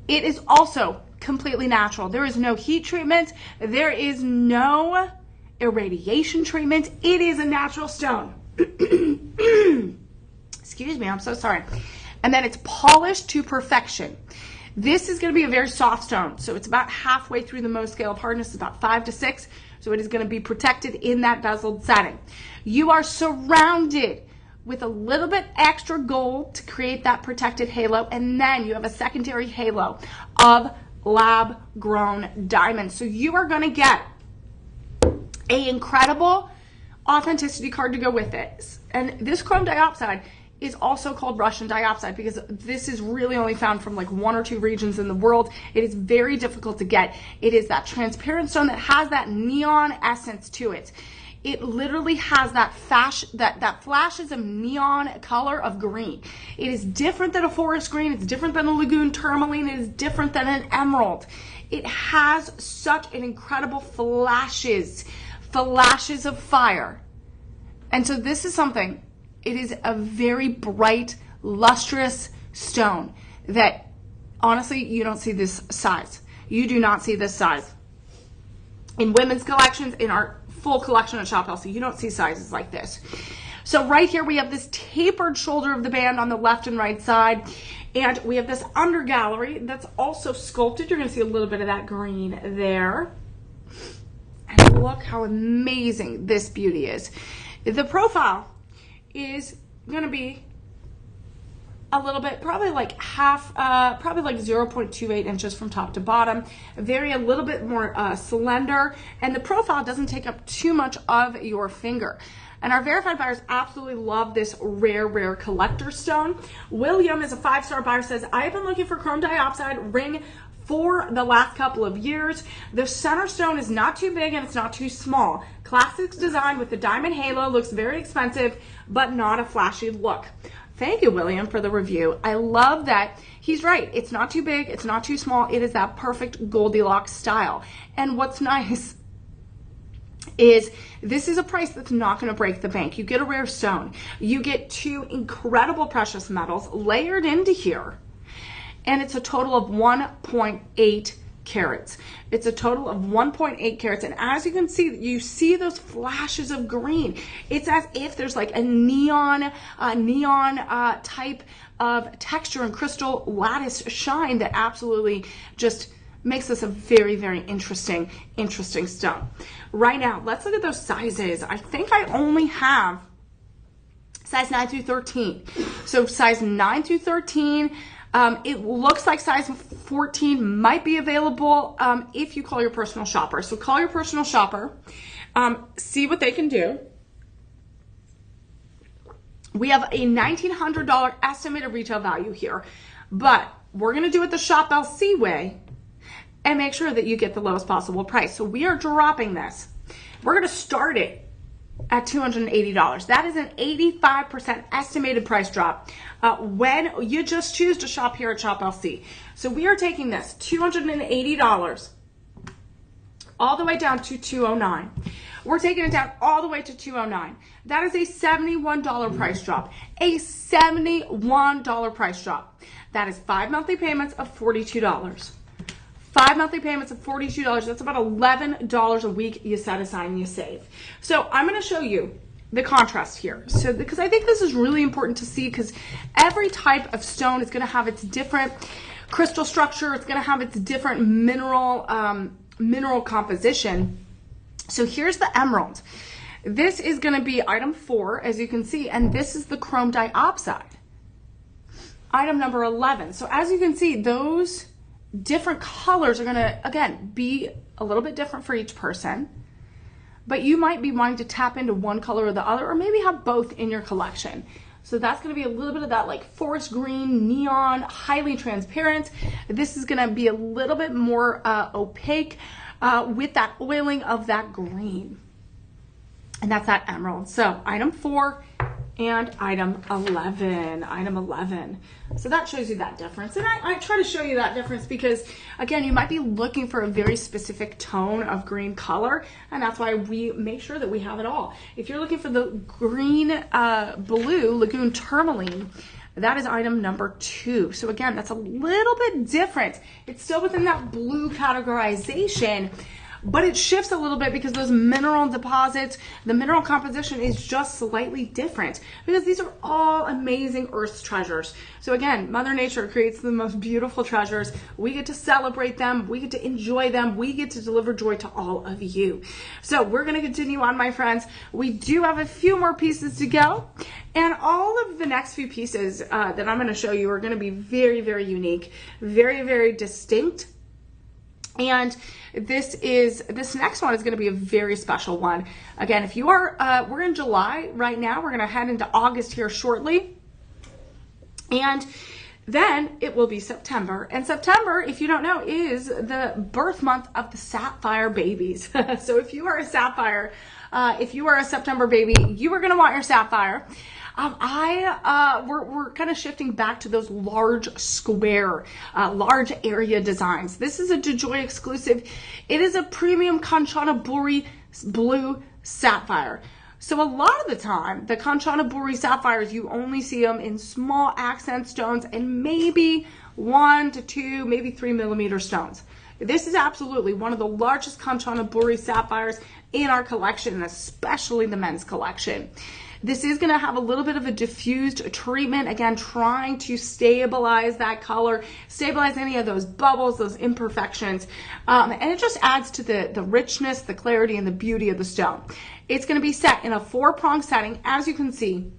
It is also completely natural. There is no heat treatment. There is no irradiation treatment. It is a natural stone. Excuse me, I'm so sorry. And then it's polished to perfection. This is going to be a very soft stone. So it's about halfway through the Mohs scale of hardness, about 5 to 6. So it is going to be protected in that bezeled setting. You are surrounded with a little bit extra gold to create that protected halo, and then you have a secondary halo of lab grown diamonds. So you are going to get a incredible authenticity card to go with it. And this chrome diopside is also called Russian diopside because this is really only found from like 1 or 2 regions in the world. It is very difficult to get. It is that transparent stone that has that neon essence to it. It literally has that flashes of neon color of green. It is different than a forest green. It's different than a lagoon tourmaline. It is different than an emerald. It has such an incredible flashes of fire. And so this is something, it is a very bright, lustrous stone that honestly, you don't see this size. You do not see this size. In women's collections, in our full collection at Shop LC, you don't see sizes like this. So right here we have this tapered shoulder of the band on the left and right side, and we have this under gallery that's also sculpted. You're going to see a little bit of that green there. And look how amazing this beauty is. The profile is going to be a little bit, probably like half, probably like 0.28 inches from top to bottom, a little bit more slender, and the profile doesn't take up too much of your finger. And our verified buyers absolutely love this rare collector stone. William is a 5-star buyer, says, I have been looking for chrome diopside ring for the last couple of years. The center stone is not too big and it's not too small. Classics design with the diamond halo, looks very expensive, but not a flashy look. Thank you, William, for the review. I love that. He's right. It's not too big. It's not too small. It is that perfect Goldilocks style. And what's nice is this is a price that's not going to break the bank. You get a rare stone. You get 2 incredible precious metals layered into here. And it's a total of 1.8 carats. It's a total of 1.8 carats. And as you can see, you see those flashes of green. It's as if there's like a neon type of texture and crystal lattice shine that absolutely just makes this a very interesting stone. Right now, let's look at those sizes. I think I only have size 9 through 13. So size 9 through 13, it looks like size 14 might be available if you call your personal shopper. So call your personal shopper, see what they can do. We have a $1,900 estimated retail value here, but we're going to do it the Shop LC way and make sure that you get the lowest possible price. So we are dropping this. We're going to start it at $280. That is an 85% estimated price drop when you just choose to shop here at Shop LC. So we are taking this $280 all the way down to $209. We're taking it down all the way to $209. That is a $71 price drop. A $71 price drop. That is 5 monthly payments of $42. 5 monthly payments of $42. That's about $11 a week you set aside and you save. So I'm going to show you the contrast here. So because I think this is really important to see, because every type of stone is going to have its different crystal structure. It's going to have its different mineral composition. So here's the emerald. This is going to be item 4, as you can see, and this is the chrome diopside. Item number 11. So as you can see, those different colors are going to, again, be a little bit different for each person, but you might be wanting to tap into one color or the other, or maybe have both in your collection. So that's going to be a little bit of that like forest green, neon, highly transparent. This is going to be a little bit more opaque with that oiling of that green. And that's that emerald. So item 4 and item 11. Item 11. So that shows you that difference. And I try to show you that difference because, again, you might be looking for a very specific tone of green color, and that's why we make sure that we have it all. If you're looking for the green blue lagoon tourmaline, that is item number 2. So again, that's a little bit different. It's still within that blue categorization, but it shifts a little bit because those mineral deposits, the mineral composition is just slightly different because these are all amazing Earth's treasures. So again, Mother Nature creates the most beautiful treasures. We get to celebrate them. We get to enjoy them. We get to deliver joy to all of you. So we're going to continue on, my friends. We do have a few more pieces to go. And all of the next few pieces that I'm going to show you are going to be very, very unique, very, very distinct. And this next one is going to be a very special one. Again, if you are, we're in July right now. We're going to head into August here shortly. And then it will be September. And September, if you don't know, is the birth month of the sapphire babies. So if you are a sapphire, if you are a September baby, you are going to want your sapphire. We're kind of shifting back to those large square, large area designs. This is a DeJoy exclusive. It is a premium Kanchanaburi blue sapphire. So a lot of the time, the Kanchanaburi sapphires, you only see them in small accent stones and maybe 1 to 2, maybe 3 millimeter stones. This is absolutely one of the largest Kanchanaburi sapphires in our collection, and especially the men's collection. This is going to have a little bit of a diffused treatment, again, trying to stabilize that color, stabilize any of those bubbles, those imperfections, and it just adds to the richness, the clarity, and the beauty of the stone. It's going to be set in a 4-prong setting. As you can see,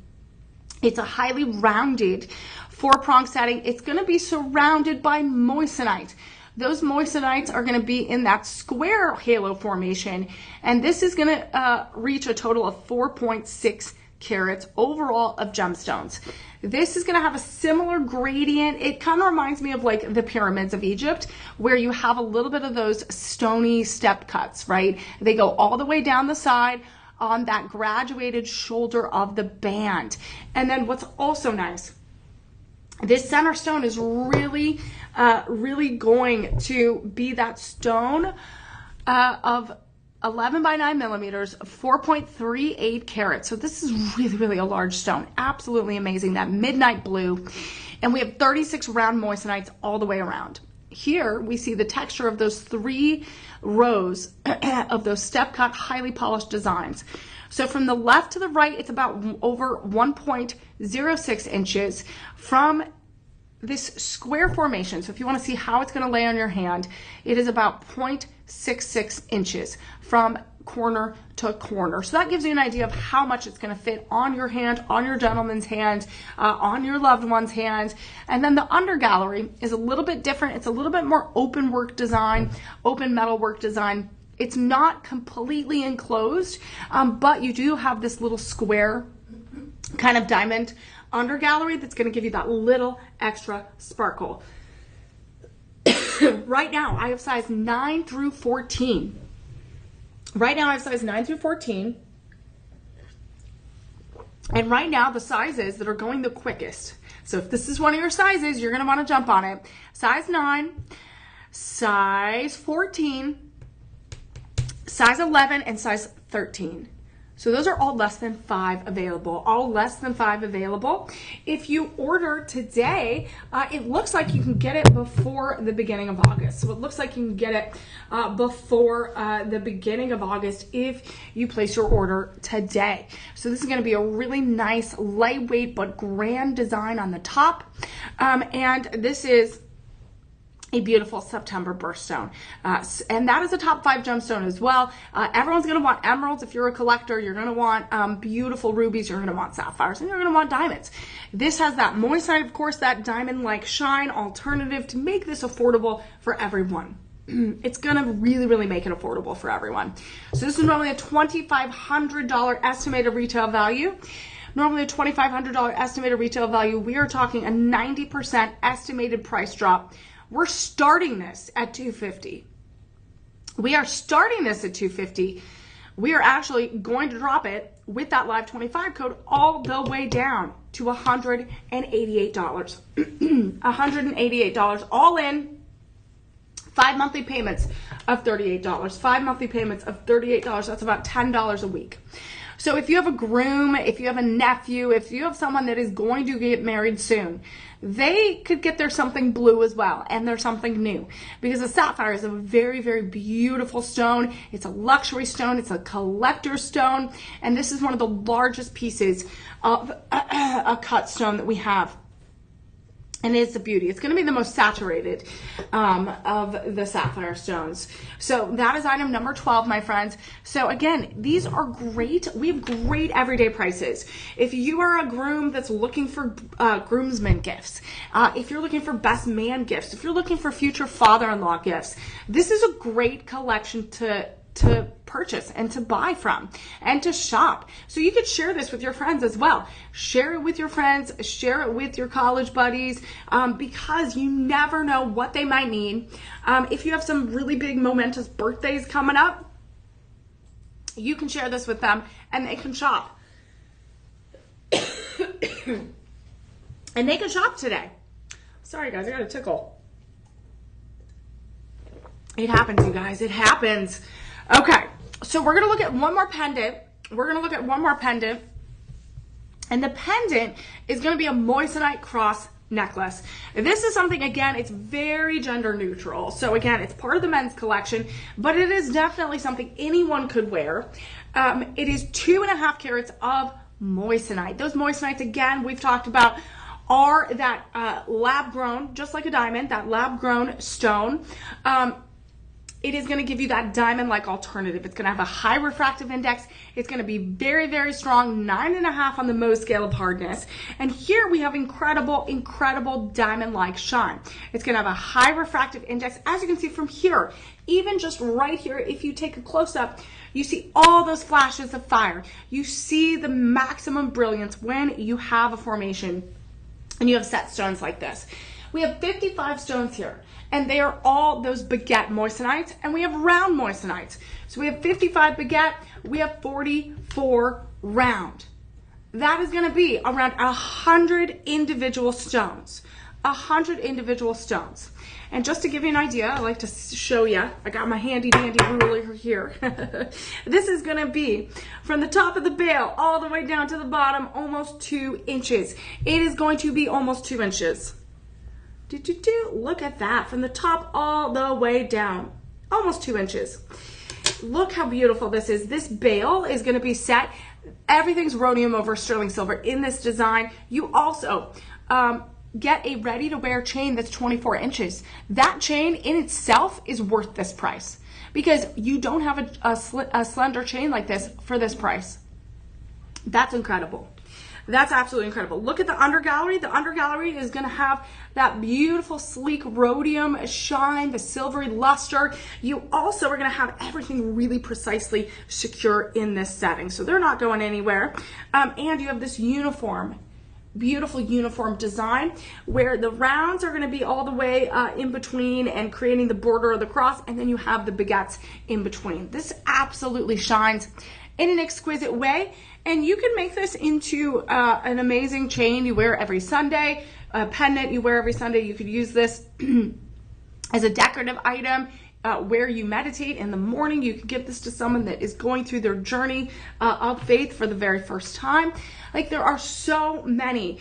it's a highly rounded 4-prong setting. It's going to be surrounded by moissanite. Those moissanites are going to be in that square halo formation, and this is going to reach a total of 4.6 carats overall of gemstones. This is going to have a similar gradient. It kind of reminds me of like the pyramids of Egypt, where you have a little bit of those stony step cuts, right? They go all the way down the side on that graduated shoulder of the band. And then what's also nice, this center stone is really, really going to be that stone of 11 by 9 millimeters, 4.38 carats. So this is really, really a large stone. Absolutely amazing. That midnight blue. And we have 36 round moissanites all the way around. Here we see the texture of those 3 rows of those step cut, highly polished designs. So from the left to the right, it's about over 1.06 inches from this square formation. So if you want to see how it's going to lay on your hand, it is about 0.66 inches from corner to corner. So that gives you an idea of how much it's going to fit on your hand, on your gentleman's hand, on your loved one's hand. And then the undergallery is a little bit different. It's a little bit more open work design, open metal work design. It's not completely enclosed, but you do have this little square kind of diamond undergallery that's going to give you that little extra sparkle. Right now, I have size 9 through 14. Right now, I have size 9 through 14. And right now, the sizes that are going the quickest. So if this is one of your sizes, you're going to want to jump on it. Size 9, size 14, size 11, and size 13. So those are all less than 5 available, all less than 5 available. If you order today, it looks like you can get it before the beginning of August. So it looks like you can get it before the beginning of August if you place your order today. So this is going to be a really nice, lightweight, but grand design on the top. And this is a beautiful September birthstone. And that is a top 5 gemstone as well. Everyone's going to want emeralds. If you're a collector, you're going to want beautiful rubies, you're going to want sapphires, and you're going to want diamonds. This has that moissanite, of course, that diamond-like shine alternative to make this affordable for everyone. It's going to really, really make it affordable for everyone. So this is normally a $2,500 estimated retail value. Normally a $2,500 estimated retail value. We are talking a 90% estimated price drop. We're starting this at $250. We are starting this at $250. We are actually going to drop it with that Live 25 code all the way down to $188. $188 all in 5 monthly payments of $38. 5 monthly payments of $38. That's about $10 a week. So if you have a groom, if you have a nephew, if you have someone that is going to get married soon, they could get their something blue as well, and their something new, because the sapphire is a very, very beautiful stone. It's a luxury stone. It's a collector's stone, and this is one of the largest pieces of a cut stone that we have. And it's a beauty. It's going to be the most saturated of the sapphire stones. So that is item number 12, my friends. So again, these are great. We have great everyday prices. If you are a groom that's looking for groomsmen gifts, if you're looking for best man gifts, if you're looking for future father-in-law gifts, this is a great collection to purchase and to buy from and to shop. So you could share this with your friends as well. Share it with your friends, share it with your college buddies, because you never know what they might need. If you have some really big momentous birthdays coming up, you can share this with them and they can shop. And they can shop today. Sorry guys, I got a tickle. It happens, you guys, it happens. Okay, so we're going to look at one more pendant. And the pendant is going to be a moissanite cross necklace. This is something, again, it's very gender neutral. So again, it's part of the men's collection, but it is definitely something anyone could wear. It is 2.5 carats of moissanite. Those moissanites, again, we've talked about, are that lab grown, just like a diamond, that lab grown stone. It is going to give you that diamond-like alternative. It's going to have a high refractive index. It's going to be very, very strong, 9.5 on the Mohs scale of hardness. And here we have incredible, incredible diamond-like shine. It's going to have a high refractive index. As you can see from here, even just right here, if you take a close-up, you see all those flashes of fire. You see the maximum brilliance when you have a formation and you have set stones like this. We have 55 stones here, and they are all those baguette moissanites, and we have round moissanites. So we have 55 baguette, we have 44 round. That is going to be around 100 individual stones. 100 individual stones. And just to give you an idea, I like to show you, I got my handy dandy ruler here. This is going to be from the top of the bale all the way down to the bottom, almost 2 inches. It is going to be almost 2 inches. Look at that, from the top all the way down, almost 2 inches. Look how beautiful this is. This bale is going to be set. Everything's rhodium over sterling silver in this design. You also get a ready-to-wear chain that's 24 inches. That chain in itself is worth this price, because you don't have a slender chain like this for this price. That's incredible. That's absolutely incredible. Look at the undergallery. The undergallery is going to have that beautiful, sleek rhodium shine, the silvery luster. You also are going to have everything really precisely secure in this setting, so they're not going anywhere. And you have this uniform, beautiful uniform design where the rounds are going to be all the way in between and creating the border of the cross, and then you have the baguettes in between. This absolutely shines in an exquisite way. And you can make this into an amazing chain you wear every Sunday, a pendant you wear every Sunday. You could use this as a decorative item where you meditate in the morning. You could give this to someone that is going through their journey of faith for the very first time. Like, there are so many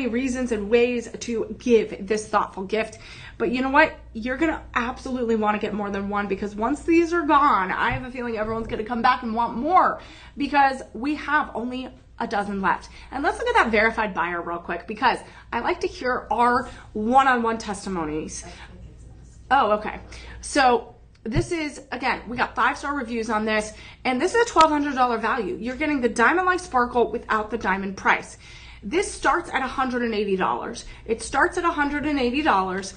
reasons and ways to give this thoughtful gift. But you know what? You're going to absolutely want to get more than one, because once these are gone, I have a feeling everyone's going to come back and want more, because we have only a dozen left. And let's look at that verified buyer real quick, because I like to hear our one-on-one testimonies. Oh, okay. So this is, again, we got 5-star reviews on this, and this is a $1,200 value. You're getting the diamond-like sparkle without the diamond price. This starts at $180. It starts at $180,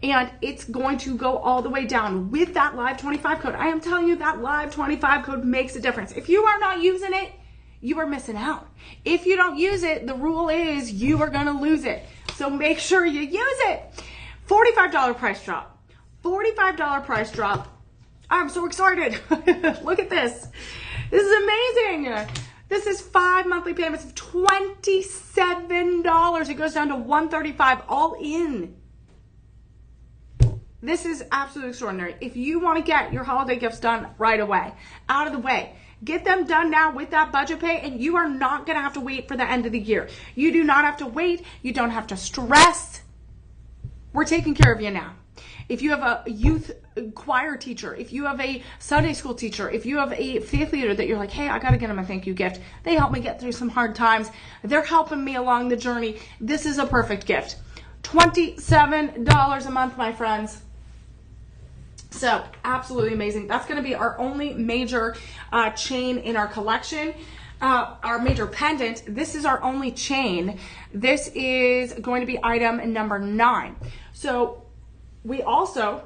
and it's going to go all the way down with that live 25 code. I am telling you, that live 25 code makes a difference. If you are not using it, you are missing out. If you don't use it, the rule is you are going to lose it. So make sure you use it. $45 price drop. $45 price drop. I'm so excited. Look at this. This is amazing. This is 5 monthly payments of $27. It goes down to $135 all in. This is absolutely extraordinary. If you want to get your holiday gifts done right away, out of the way, get them done now with that budget pay, and you are not going to have to wait for the end of the year. You do not have to wait. You don't have to stress. We're taking care of you now. If you have a youth choir teacher, if you have a Sunday school teacher, if you have a faith leader that you're like, hey, I got to get them a thank you gift. They help me get through some hard times. They're helping me along the journey. This is a perfect gift. $27 a month, my friends. So absolutely amazing. That's going to be our only major chain in our collection. Our major pendant. This is our only chain. This is going to be item number 9. So we also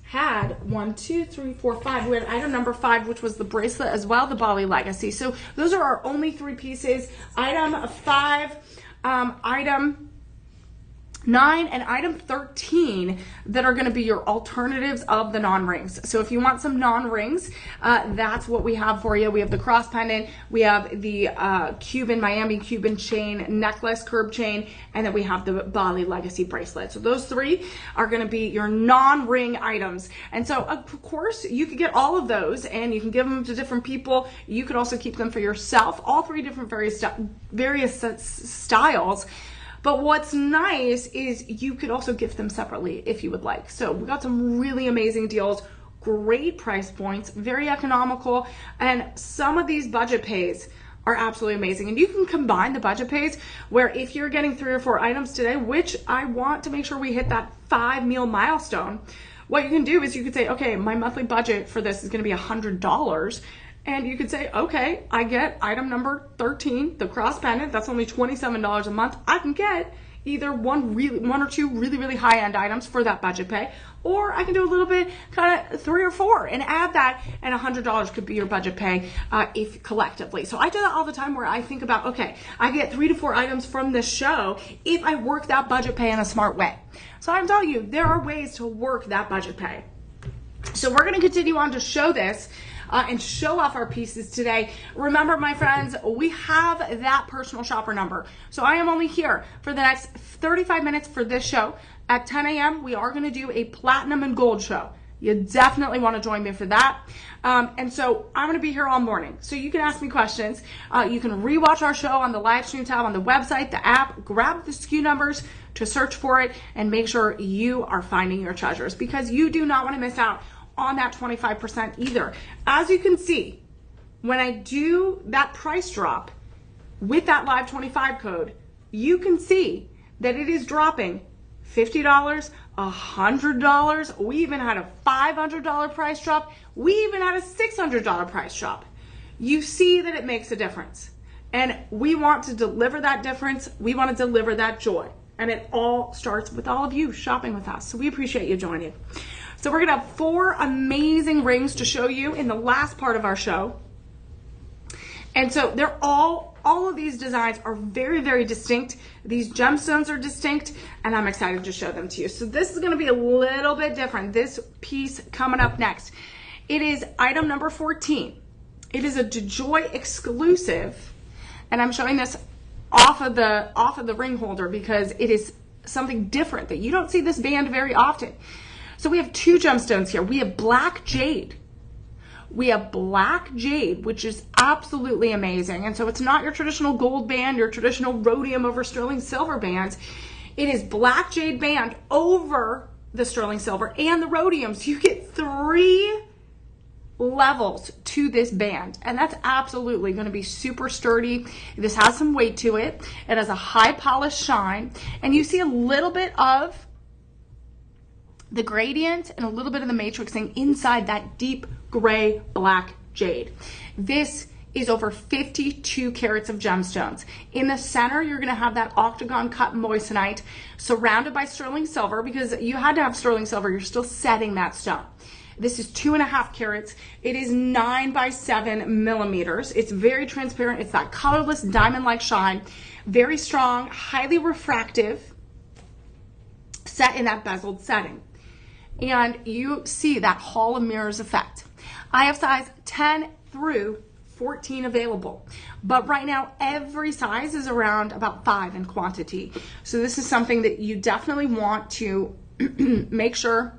had 1, 2, 3, 4, 5. We had item number 5, which was the bracelet as well, the Bali Legacy. So those are our only 3 pieces. Item 5, item 9, and item 13 that are going to be your alternatives of the non-rings. So if you want some non-rings, that's what we have for you. We have the cross pendant, we have the Miami Cuban chain necklace, curb chain, and then we have the Bali Legacy bracelet. So those 3 are going to be your non-ring items. And so of course you could get all of those and you can give them to different people. You could also keep them for yourself, all 3 different various styles. But what's nice is you could also gift them separately if you would like. So we got some really amazing deals, great price points, very economical, and some of these budget pays are absolutely amazing. And you can combine the budget pays where if you're getting 3 or 4 items today, which I want to make sure we hit that 5 meal milestone, what you can do is you could say, okay, my monthly budget for this is going to be $100. And you could say, okay, I get item number 13, the cross pendant. That's only $27 a month. I can get either one or 2 really high-end items for that budget pay, or I can do a little bit, kind of 3 or 4, and add that, and $100 could be your budget pay if collectively. So I do that all the time where I think about, okay, I get 3 to 4 items from this show if I work that budget pay in a smart way. So I'm telling you, there are ways to work that budget pay. So we're going to continue on to show this. And show off our pieces today. Remember, my friends, we have that personal shopper number. So I am only here for the next 35 minutes for this show. At 10 a.m., we are going to do a platinum and gold show. You definitely want to join me for that. And so I'm going to be here all morning. So you can ask me questions. You can rewatch our show on the live stream tab on the website, the app, grab the SKU numbers to search for it, and make sure you are finding your treasures, because you do not want to miss out on that 25% either. As you can see, when I do that price drop with that live 25 code, you can see that it is dropping $50, $100. We even had a $500 price drop. We even had a $600 price drop. You see that it makes a difference. And we want to deliver that difference. We want to deliver that joy. And it all starts with all of you shopping with us. So we appreciate you joining. So we're going to have 4 amazing rings to show you in the last part of our show. And so they're all of these designs are very distinct. These gemstones are distinct, and I'm excited to show them to you. So this is going to be a little bit different. This piece coming up next. It is item number 14. It is a DeJoy exclusive, and I'm showing this off of the ring holder because it is something different that you don't see this band very often. So we have 2 gemstones here. We have black jade. We have black jade, which is absolutely amazing. And so it's not your traditional gold band, your traditional rhodium over sterling silver bands. It is black jade band over the sterling silver and the rhodium. So you get 3 levels to this band, and that's absolutely going to be super sturdy. This has some weight to it. It has a high polish shine, and you see a little bit of the gradient and a little bit of the matrixing inside that deep gray black jade. This is over 52 carats of gemstones. In the center, you're going to have that octagon cut moissanite surrounded by sterling silver, because you had to have sterling silver. You're still setting that stone. This is 2.5 carats. It is 9 by 7 millimeters. It's very transparent. It's that colorless diamond-like shine. Very strong, highly refractive, set in that bezeled setting. And you see that hall of mirrors effect. I have size 10 through 14 available, but right now every size is around about 5 in quantity. So this is something that you definitely want to make sure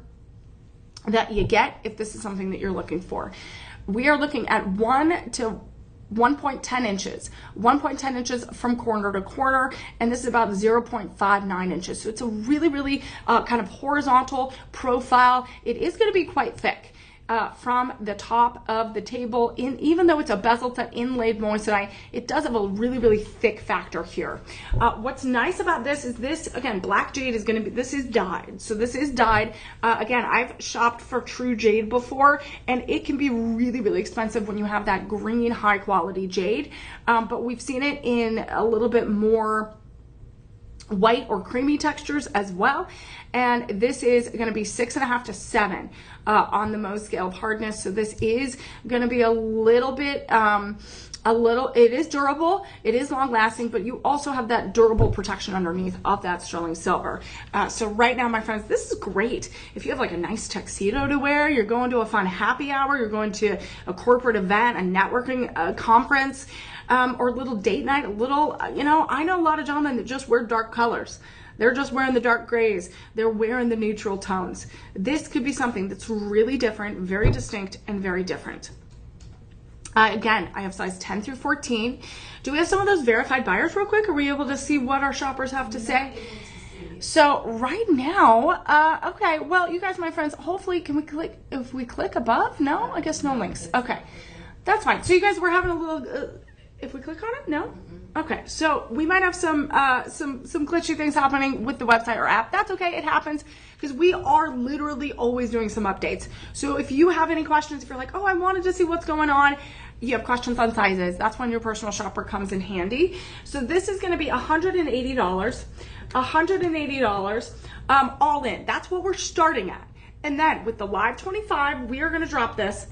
that you get if this is something that you're looking for. We are looking at 1 to 1.10 inches, 1.10 inches from corner to corner, and this is about 0.59 inches. So it's a really, really kind of horizontal profile. It is going to be quite thick. From the top of the table, even though it's a bezel to inlaid moissanite, it does have a really, really thick factor here. What's nice about this is this, again, black jade is going to be, this is dyed. So this is dyed. Again, I've shopped for true jade before, and it can be really, really expensive when you have that green, high quality jade. But we've seen it in a little bit more white or creamy textures as well. And this is going to be 6.5 to 7 on the Mohs scale of hardness. So this is going to be a little bit, it is durable, it is long lasting, but you also have that durable protection underneath of that sterling silver. So right now, my friends, this is great. If you have like a nice tuxedo to wear, you're going to a fun happy hour, you're going to a corporate event, a networking conference, or a little date night, I know a lot of gentlemen that just wear dark colors. They're just wearing the dark grays. They're wearing the neutral tones. This could be something that's really different, very distinct, and very different. Again, I have size 10 through 14. Do we have some of those verified buyers real quick? Are we able to see what our shoppers have to say? So right now, okay, well, you guys, my friends, hopefully, can we click, if we click above? No, I guess no links. Okay, that's fine. So you guys, we're having a little, if we click on it, no? Okay, so we might have some glitchy things happening with the website or app. That's okay, it happens, because we are literally always doing some updates. So if you have any questions, if you're like, oh, I wanted to see what's going on, you have questions on sizes, that's when your personal shopper comes in handy. So this is gonna be $180, $180 all in. That's what we're starting at. And then with the Live 25, we are gonna drop this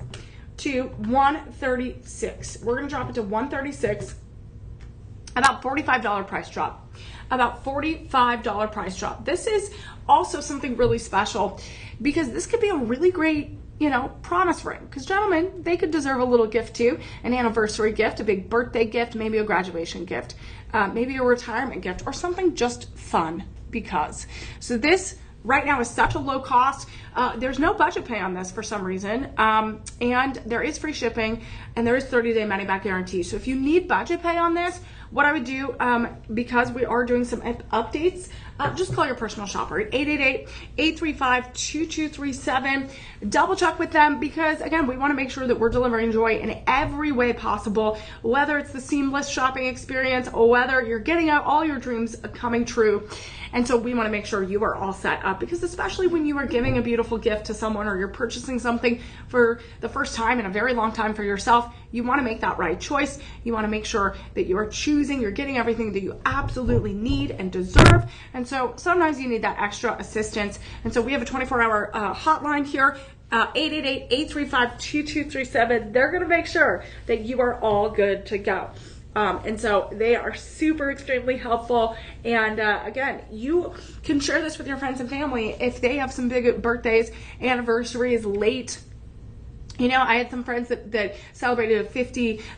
to 136. We're gonna drop it to 136. About $45 price drop. About $45 price drop. This is also something really special because this could be a really great, promise ring. Because gentlemen, they could deserve a little gift too. An anniversary gift, a big birthday gift, maybe a graduation gift, maybe a retirement gift, or something just fun because. So this right now is such a low cost. There's no budget pay on this for some reason. And there is free shipping and there is 30-day money back guarantee. So if you need budget pay on this, what I would do, because we are doing some updates, just call your personal shopper at 888-835-2237. Double check with them because, again, we want to make sure that we're delivering joy in every way possible, whether it's the seamless shopping experience or whether you're getting out all your dreams coming true. And so we want to make sure you are all set up because especially when you are giving a beautiful gift to someone or you're purchasing something for the first time in a very long time for yourself, you want to make that right choice. You want to make sure that you are choosing, you're getting everything that you absolutely need and deserve. And so sometimes you need that extra assistance. And so we have a 24-hour hotline here, 888-835-2237. They're going to make sure that you are all good to go. And so they are super extremely helpful. And again, you can share this with your friends and family if they have some big birthdays, anniversaries, late. I had some friends that celebrated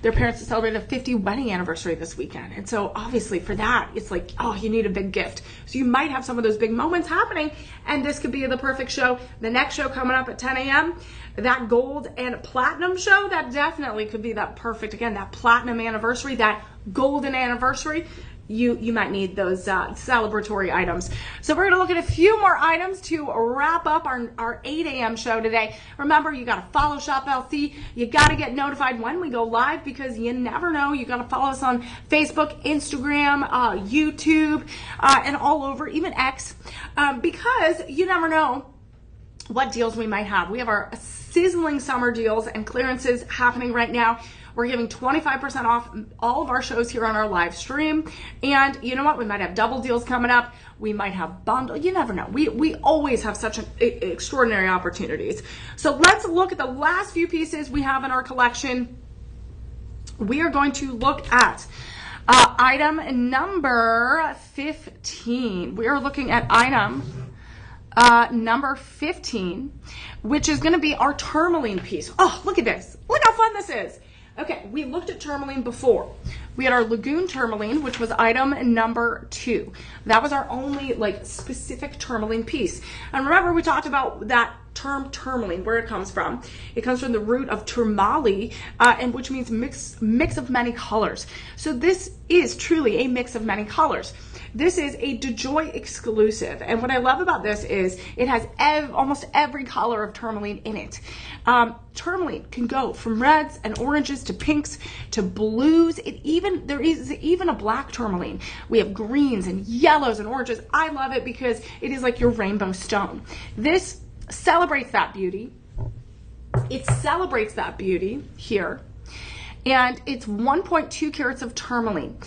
their parents celebrated a 50 wedding anniversary this weekend. And so obviously for that, it's like, oh, you need a big gift. So you might have some of those big moments happening and this could be the perfect show. The next show coming up at 10 a.m., that gold and platinum show, that definitely could be that perfect, again, that platinum anniversary, that golden anniversary. You might need those celebratory items. So we're gonna look at a few more items to wrap up our 8 a.m. show today. Remember, you gotta follow Shop LC. You gotta get notified when we go live because you never know. You gotta follow us on Facebook, Instagram, YouTube, and all over, even X, because you never know what deals we might have. We have our sizzling summer deals and clearances happening right now. We're giving 25% off all of our shows here on our live stream. And you know what? We might have double deals coming up. We might have bundle. You never know. We always have such extraordinary opportunities. So let's look at the last few pieces we have in our collection. We are going to look at item number 15. We are looking at item number 15, which is going to be our tourmaline piece. Oh, look at this. Look how fun this is. Okay, we looked at tourmaline before. We had our lagoon tourmaline, which was item number 2. That was our only specific tourmaline piece. And remember, we talked about that term tourmaline, where it comes from. It comes from the root of tourmaline, and which means mix of many colors. So this is truly a mix of many colors. This is a DeJoy exclusive, and what I love about this is it has almost every color of tourmaline in it. Tourmaline can go from reds and oranges to pinks to blues. There is even a black tourmaline. We have greens and yellows and oranges. I love it because it is like your rainbow stone. This celebrates that beauty. It celebrates that beauty here, and it's 1.2 carats of tourmaline.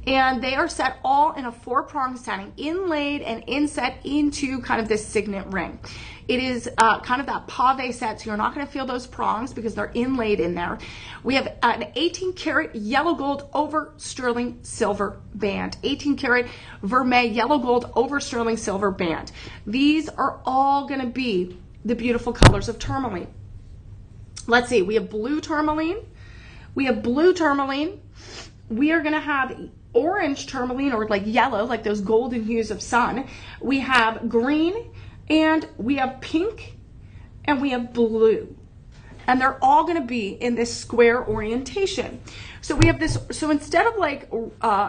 And they are set all in a 4-prong setting, inlaid and inset into kind of this signet ring. It is kind of that pave set, so you're not going to feel those prongs because they're inlaid in there. We have an 18-karat yellow gold over sterling silver band. 18-karat vermeil yellow gold over sterling silver band. These are all going to be the beautiful colors of tourmaline. Let's see. We have blue tourmaline. We have blue tourmaline. We are going to have orange tourmaline, or like yellow, like those golden hues of sun. We have green, and we have pink, and we have blue. And they're all going to be in this square orientation. So we have this, so instead of like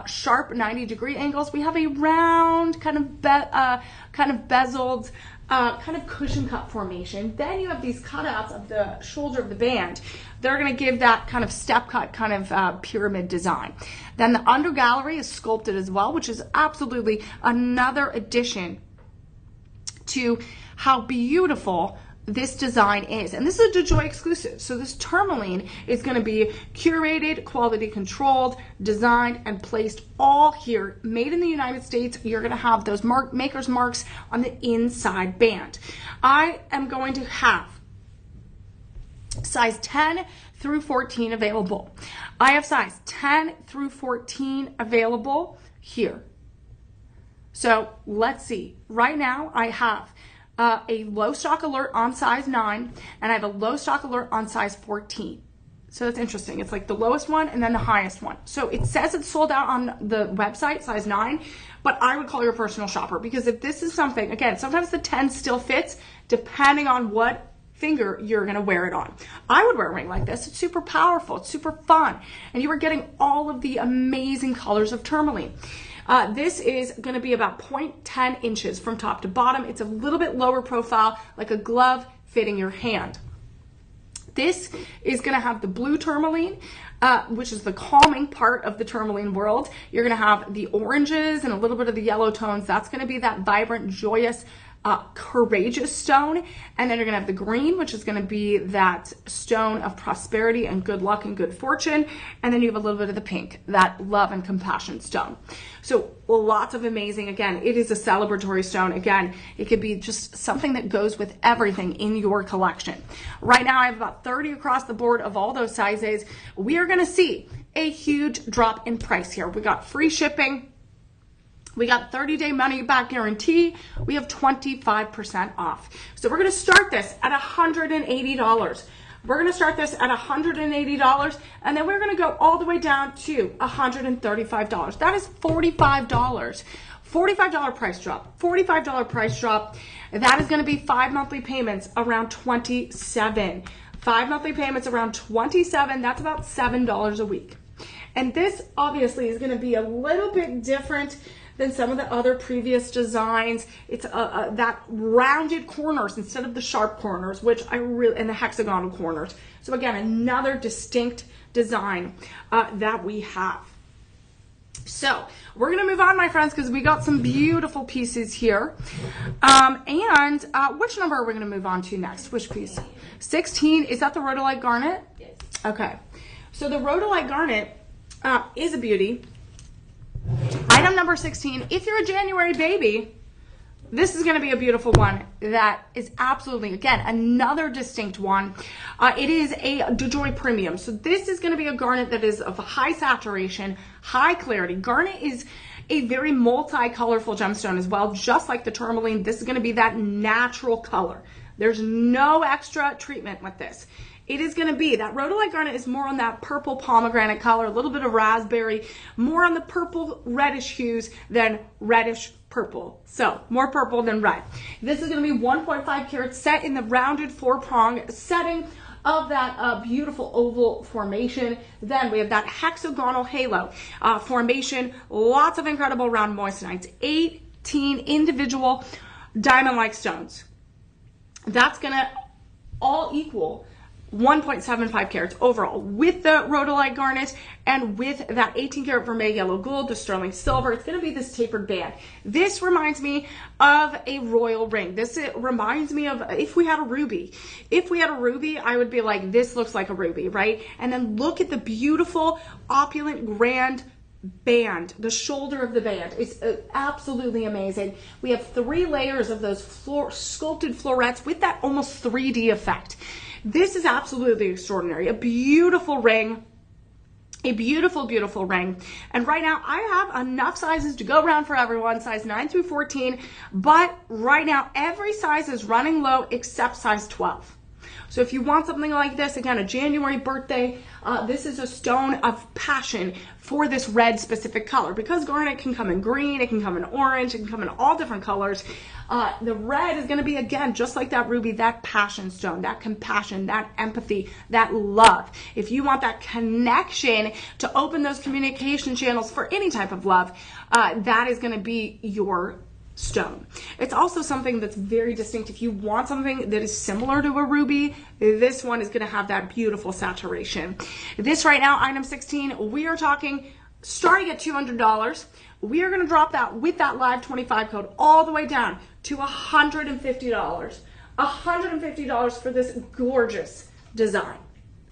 sharp 90-degree angles, we have a round kind of bezeled kind of cushion cut formation. Then you have these cutouts of the shoulder of the band. They're going to give that kind of step cut kind of pyramid design. Then the under gallery is sculpted as well, which is absolutely another addition to how beautiful this design is. And this is a DeJoy exclusive. So this tourmaline is going to be curated, quality controlled, designed, and placed all here, made in the United States. You're going to have those maker's marks on the inside band. I am going to have size 10 through 14 available. I have size 10 through 14 available here. So let's see. Right now I have a low stock alert on size 9, and I have a low stock alert on size 14. So that's interesting. It's like the lowest one and then the highest one. So it says it's sold out on the website, size 9, but I would call your personal shopper, because if this is something, again, sometimes the 10 still fits depending on what finger you're going to wear it on. I would wear a ring like this. It's super powerful. It's super fun. And you are getting all of the amazing colors of tourmaline. This is going to be about 0.10 inches from top to bottom. It's a little bit lower profile, like a glove fitting your hand. This is going to have the blue tourmaline, which is the calming part of the tourmaline world. You're going to have the oranges and a little bit of the yellow tones. That's going to be that vibrant, joyous, courageous stone. And then you're going to have the green, which is going to be that stone of prosperity and good luck and good fortune. And then you have a little bit of the pink, that love and compassion stone. So lots of amazing, again, it is a celebratory stone. Again, it could be just something that goes with everything in your collection. Right now I have about 30 across the board of all those sizes. We are going to see a huge drop in price here. We got free shipping. We got 30-day money back guarantee. We have 25% off. So we're going to start this at $180. We're going to start this at $180, and then we're going to go all the way down to $135. That is $45. $45 price drop. $45 price drop. That is going to be 5 monthly payments around $27. 5 monthly payments around $27. That's about $7 a week. And this obviously is going to be a little bit different than some of the other previous designs. It's that rounded corners instead of the sharp corners, which I really, and the hexagonal corners. So again, another distinct design that we have. So we're going to move on, my friends, because we got some beautiful pieces here. And which number are we going to move on to next? Which piece? 16. Is that the rhodolite garnet? Yes. Okay. So the rhodolite garnet is a beauty. Item number 16, if you're a January baby, this is going to be a beautiful one that is absolutely, again, another distinct one. It is a DeJoy Premium. So this is going to be a garnet that is of high saturation, high clarity. Garnet is a very multi-colorful gemstone as well, just like the tourmaline. This is going to be that natural color. There's no extra treatment with this. it is going to be, that rhodolite garnet is more on that purple pomegranate color, a little bit of raspberry, more on the purple reddish hues than reddish purple. So more purple than red. This is going to be 1.5 carats set in the rounded 4-prong setting of that beautiful oval formation. Then we have that hexagonal halo formation, lots of incredible round moissanites, 18 individual diamond-like stones. That's gonna all equal 1.75 carats overall with the rhodolite garnet and with that 18 karat vermeil yellow gold, the sterling silver. It's going to be this tapered band. This reminds me of a royal ring. It reminds me of if we had a ruby. If we had a ruby, I would be like, this looks like a ruby, right? And then look at the beautiful, opulent, grand band. The shoulder of the band is absolutely amazing. We have 3 layers of those sculpted florets with that almost 3D effect. This is absolutely extraordinary. A beautiful ring. A beautiful, beautiful ring. And right now I have enough sizes to go around for everyone, size 9 through 14. But right now every size is running low except size 12. So if you want something like this, again, a January birthday, this is a stone of passion for this red specific color, because garnet can come in green, it can come in orange, it can come in all different colors. The red is going to be, again, just like that ruby, that passion stone, that compassion, that empathy, that love. If you want that connection to open those communication channels for any type of love, that is going to be your stone. It's also something that's very distinct. If you want something that is similar to a ruby, this one is going to have that beautiful saturation. This right now, item 16, we are talking starting at $200. We are going to drop that with that live 25 code all the way down to $150. $150 for this gorgeous design.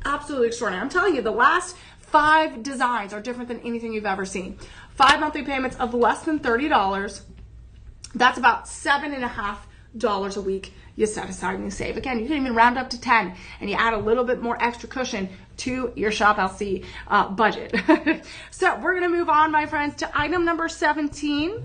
Absolutely extraordinary. I'm telling you, the last 5 designs are different than anything you've ever seen. 5 monthly payments of less than $30. That's about $7.50 a week you set aside and you save. Again, you can even round up to 10 and you add a little bit more extra cushion to your Shop LC budget. So we're going to move on, my friends, to item number 17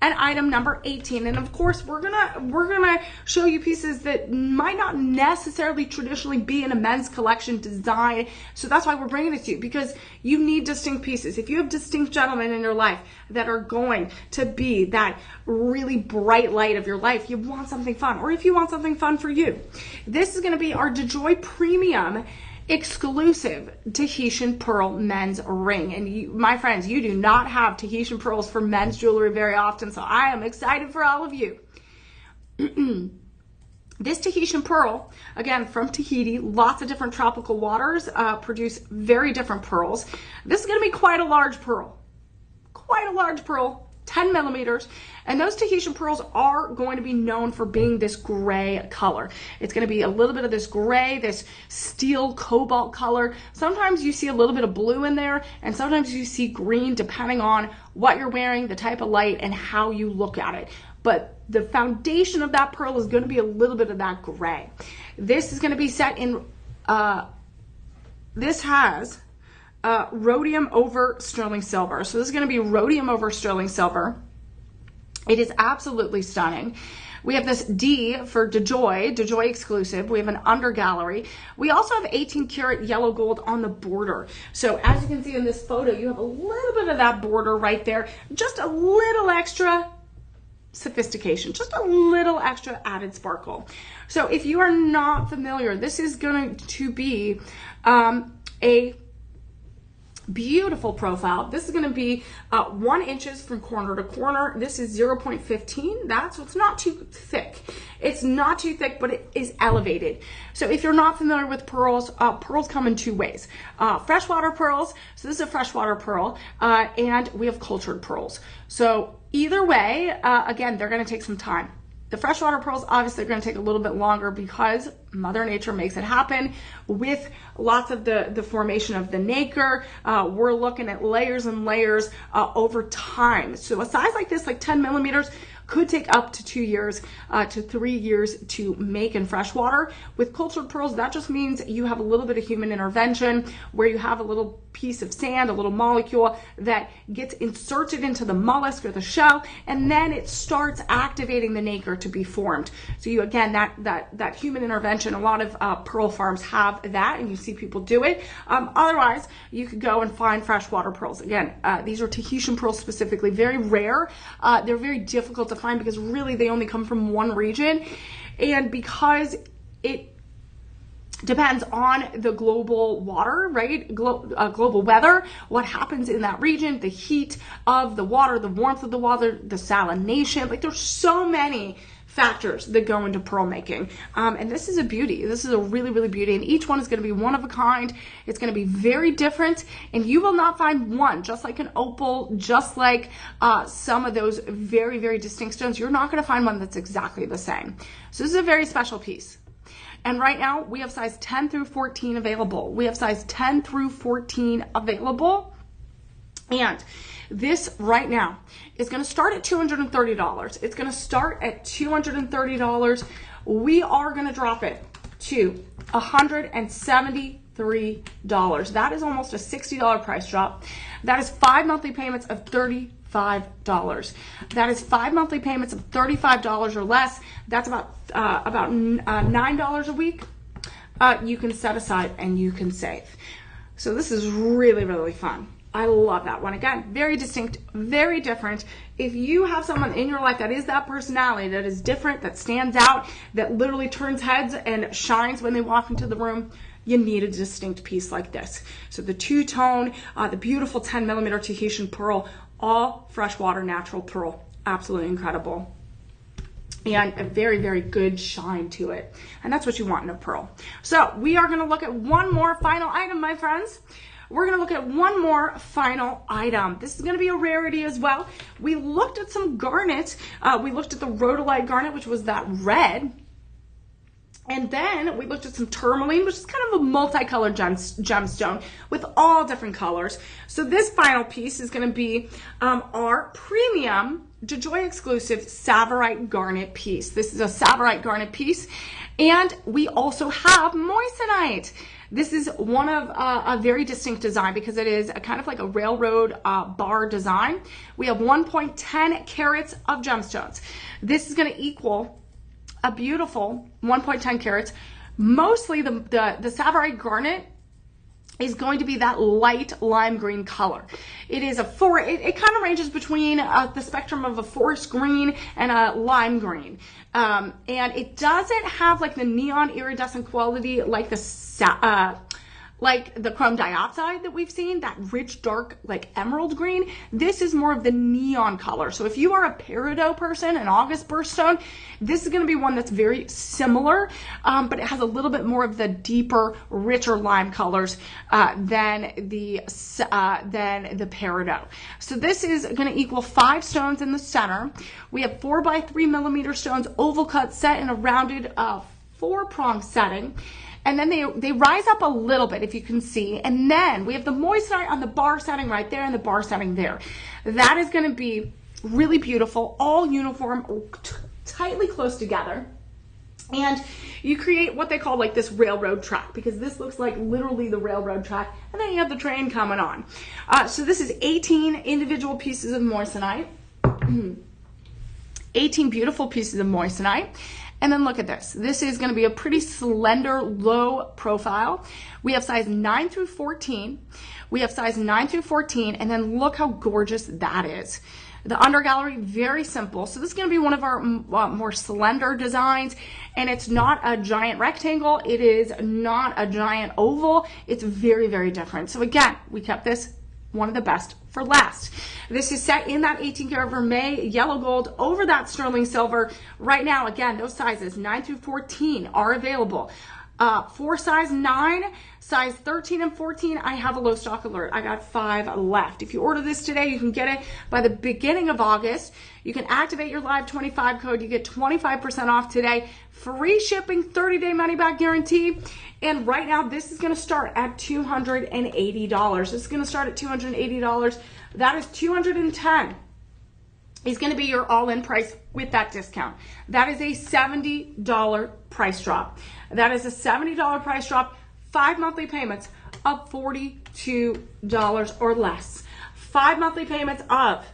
and item number 18. And of course, we're gonna show you pieces that might not necessarily traditionally be in a men's collection design. So that's why we're bringing it to you, because you need distinct pieces. If you have distinct gentlemen in your life that are going to be that really bright light of your life, you want something fun, or if you want something fun for you, this is going to be our DeJoy Premium exclusive Tahitian pearl men's ring. And you, my friends, you do not have Tahitian pearls for men's jewelry very often, so I am excited for all of you. This Tahitian pearl, again, from Tahiti, lots of different tropical waters produce very different pearls. This is going to be quite a large pearl. Quite a large pearl, 10 millimeters. And those Tahitian pearls are going to be known for being this gray color. It's going to be a little bit of this gray, this steel cobalt color. Sometimes you see a little bit of blue in there, and sometimes you see green, depending on what you're wearing, the type of light, and how you look at it. But the foundation of that pearl is going to be a little bit of that gray. This is going to be set in, this has rhodium over sterling silver. So this is going to be rhodium over sterling silver. It is absolutely stunning. We have this D for DeJoy exclusive. We have an under gallery. We also have 18 karat yellow gold on the border. So as you can see in this photo, you have a little bit of that border right there. Just a little extra sophistication, just a little extra added sparkle. So if you are not familiar, this is going to be a beautiful profile. This is going to be 1 inch from corner to corner. This is 0.15. So it's not too thick. It's not too thick, but it is elevated. So if you're not familiar with pearls, pearls come in 2 ways. Freshwater pearls. So this is a freshwater pearl, and we have cultured pearls. So either way, again, they're going to take some time. The freshwater pearls, obviously, are going to take a little bit longer because Mother Nature makes it happen with lots of the formation of the nacre. We're looking at layers and layers over time. So a size like this, like 10 millimeters, could take up to 2 years to 3 years to make in freshwater. With cultured pearls, that just means you have a little bit of human intervention where you have a little piece of sand, a little molecule that gets inserted into the mollusk or the shell, and then it starts activating the nacre to be formed. So you, again, that human intervention, a lot of pearl farms have that, and you see people do it. Otherwise, you could go and find freshwater pearls. Again, these are Tahitian pearls specifically, very rare. They're very difficult to find because really they only come from one region, and because it depends on the global water, right? Global weather, what happens in that region, the heat of the water, the warmth of the water, the salination. Like, there's so many factors that go into pearl making. And this is a beauty. This is a really, really beauty. And each one is going to be one of a kind. It's going to be very different. And you will not find one, just like an opal, just like some of those very, very distinct stones. You're not going to find one that's exactly the same. So this is a very special piece. And right now we have size 10 through 14 available. We have size 10 through 14 available. And this right now is going to start at $230. It's going to start at $230. We are going to drop it to $173. That is almost a $60 price drop. That is 5 monthly payments of $35. That is 5 monthly payments of $35 or less. That's about $9 a week. You can set aside and you can save. So this is really, really fun. I love that one. Again, very distinct, very different. If you have someone in your life that is that personality, that is different, that stands out, that literally turns heads and shines when they walk into the room, you need a distinct piece like this. So the two-tone, the beautiful 10mm Tahitian pearl, all freshwater natural pearl. Absolutely incredible. And a very, very good shine to it. And that's what you want in a pearl. So we are going to look at one more final item, my friends. We're going to look at one more final item. This is going to be a rarity as well. We looked at some garnet. We looked at the rhodolite garnet, which was that red. And then we looked at some tourmaline, which is kind of a multicolored gemstone with all different colors. So this final piece is going to be our premium DeJoy exclusive Tsavorite garnet piece. This is a Tsavorite garnet piece. And we also have moissanite. This is one of a very distinct design because it is a kind of like a railroad bar design. We have 1.10 carats of gemstones. This is going to equal a beautiful 1.10 carats. Mostly the Tsavorite garnet is going to be that light lime green color. It is it kind of ranges between the spectrum of a forest green and a lime green. And it doesn't have like the neon iridescent quality like the chrome dioxide that we've seen, that rich, dark, like emerald green. This is more of the neon color. So if you are a peridot person, an August birthstone, this is going to be one that's very similar, but it has a little bit more of the deeper, richer lime colors than the peridot. So this is going to equal 5 stones in the center. We have 4 by 3mm stones, oval cut, set in a rounded 4-prong setting. And then they rise up a little bit, if you can see. And then we have the moissanite on the bar setting right there and the bar setting there. That is going to be really beautiful, all uniform, tightly close together. And you create what they call like this railroad track, because this looks like literally the railroad track. And then you have the train coming on. So this is 18 individual pieces of moissanite. 18 beautiful pieces of moissanite. And then look at this. This is going to be a pretty slender, low profile. We have size 9 through 14. We have size 9 through 14. And then look how gorgeous that is. The undergallery, very simple. So this is going to be one of our more slender designs. And it's not a giant rectangle. It is not a giant oval. It's very, very different. So again, we kept this one of the best for last. This is set in that 18 karat vermeil yellow gold over that sterling silver. Right now, again, those sizes 9 through 14 are available. For size 9, size 13 and 14, I have a low stock alert. I got 5 left. If you order this today, you can get it by the beginning of August. You can activate your Live 25 code. You get 25% off today. Free shipping, 30-day money-back guarantee. And right now, this is going to start at $280. This is going to start at $280. That is $210 is going to be your all-in price with that discount. That is a $70 price drop. That is a $70 price drop, 5 monthly payments of $42 or less. 5 monthly payments of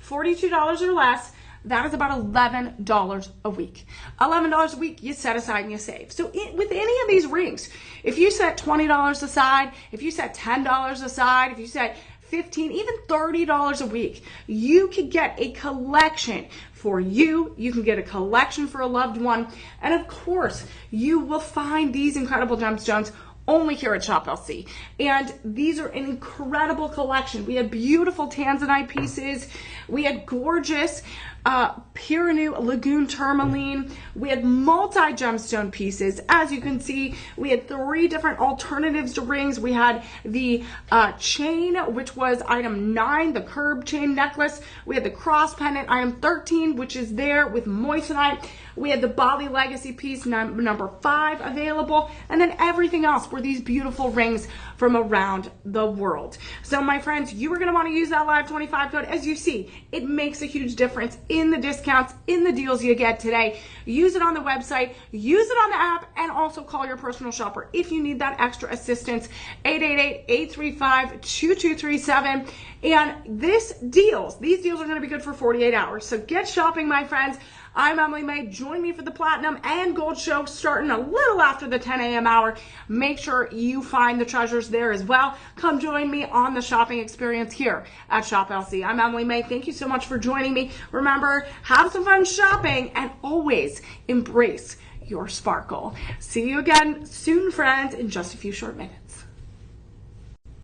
$42 or less. That is about $11 a week. $11 a week you set aside and you save. So with any of these rings, if you set $20 aside, if you set $10 aside, if you set $15, even $30 a week, you could get a collection for you. You can get a collection for a loved one. And of course, you will find these incredible gemstones only here at Shop LC. And these are an incredible collection. We had beautiful tanzanite pieces. We had gorgeous Piranu Lagoon tourmaline. We had multi-gemstone pieces. As you can see, we had 3 different alternatives to rings. We had the chain, which was item 9, the curb chain necklace. We had the cross pendant, item 13, which is there with moissanite. We had the Bali Legacy piece, number 5, available. And then everything else were these beautiful rings from around the world. So my friends, you are going to want to use that Live25 code. As you see, it makes a huge difference in the discounts, in the deals you get today. Use it on the website, use it on the app, and also call your personal shopper if you need that extra assistance. 888-835-2237. And these deals are going to be good for 48 hours. So get shopping, my friends. I'm Emily Mae. Join me for the Platinum and Gold Show starting a little after the 10 a.m. hour. Make sure you find the treasures there as well. Come join me on the shopping experience here at Shop LC. I'm Emily Mae. Thank you so much for joining me. Remember, have some fun shopping and always embrace your sparkle. See you again soon, friends, in just a few short minutes.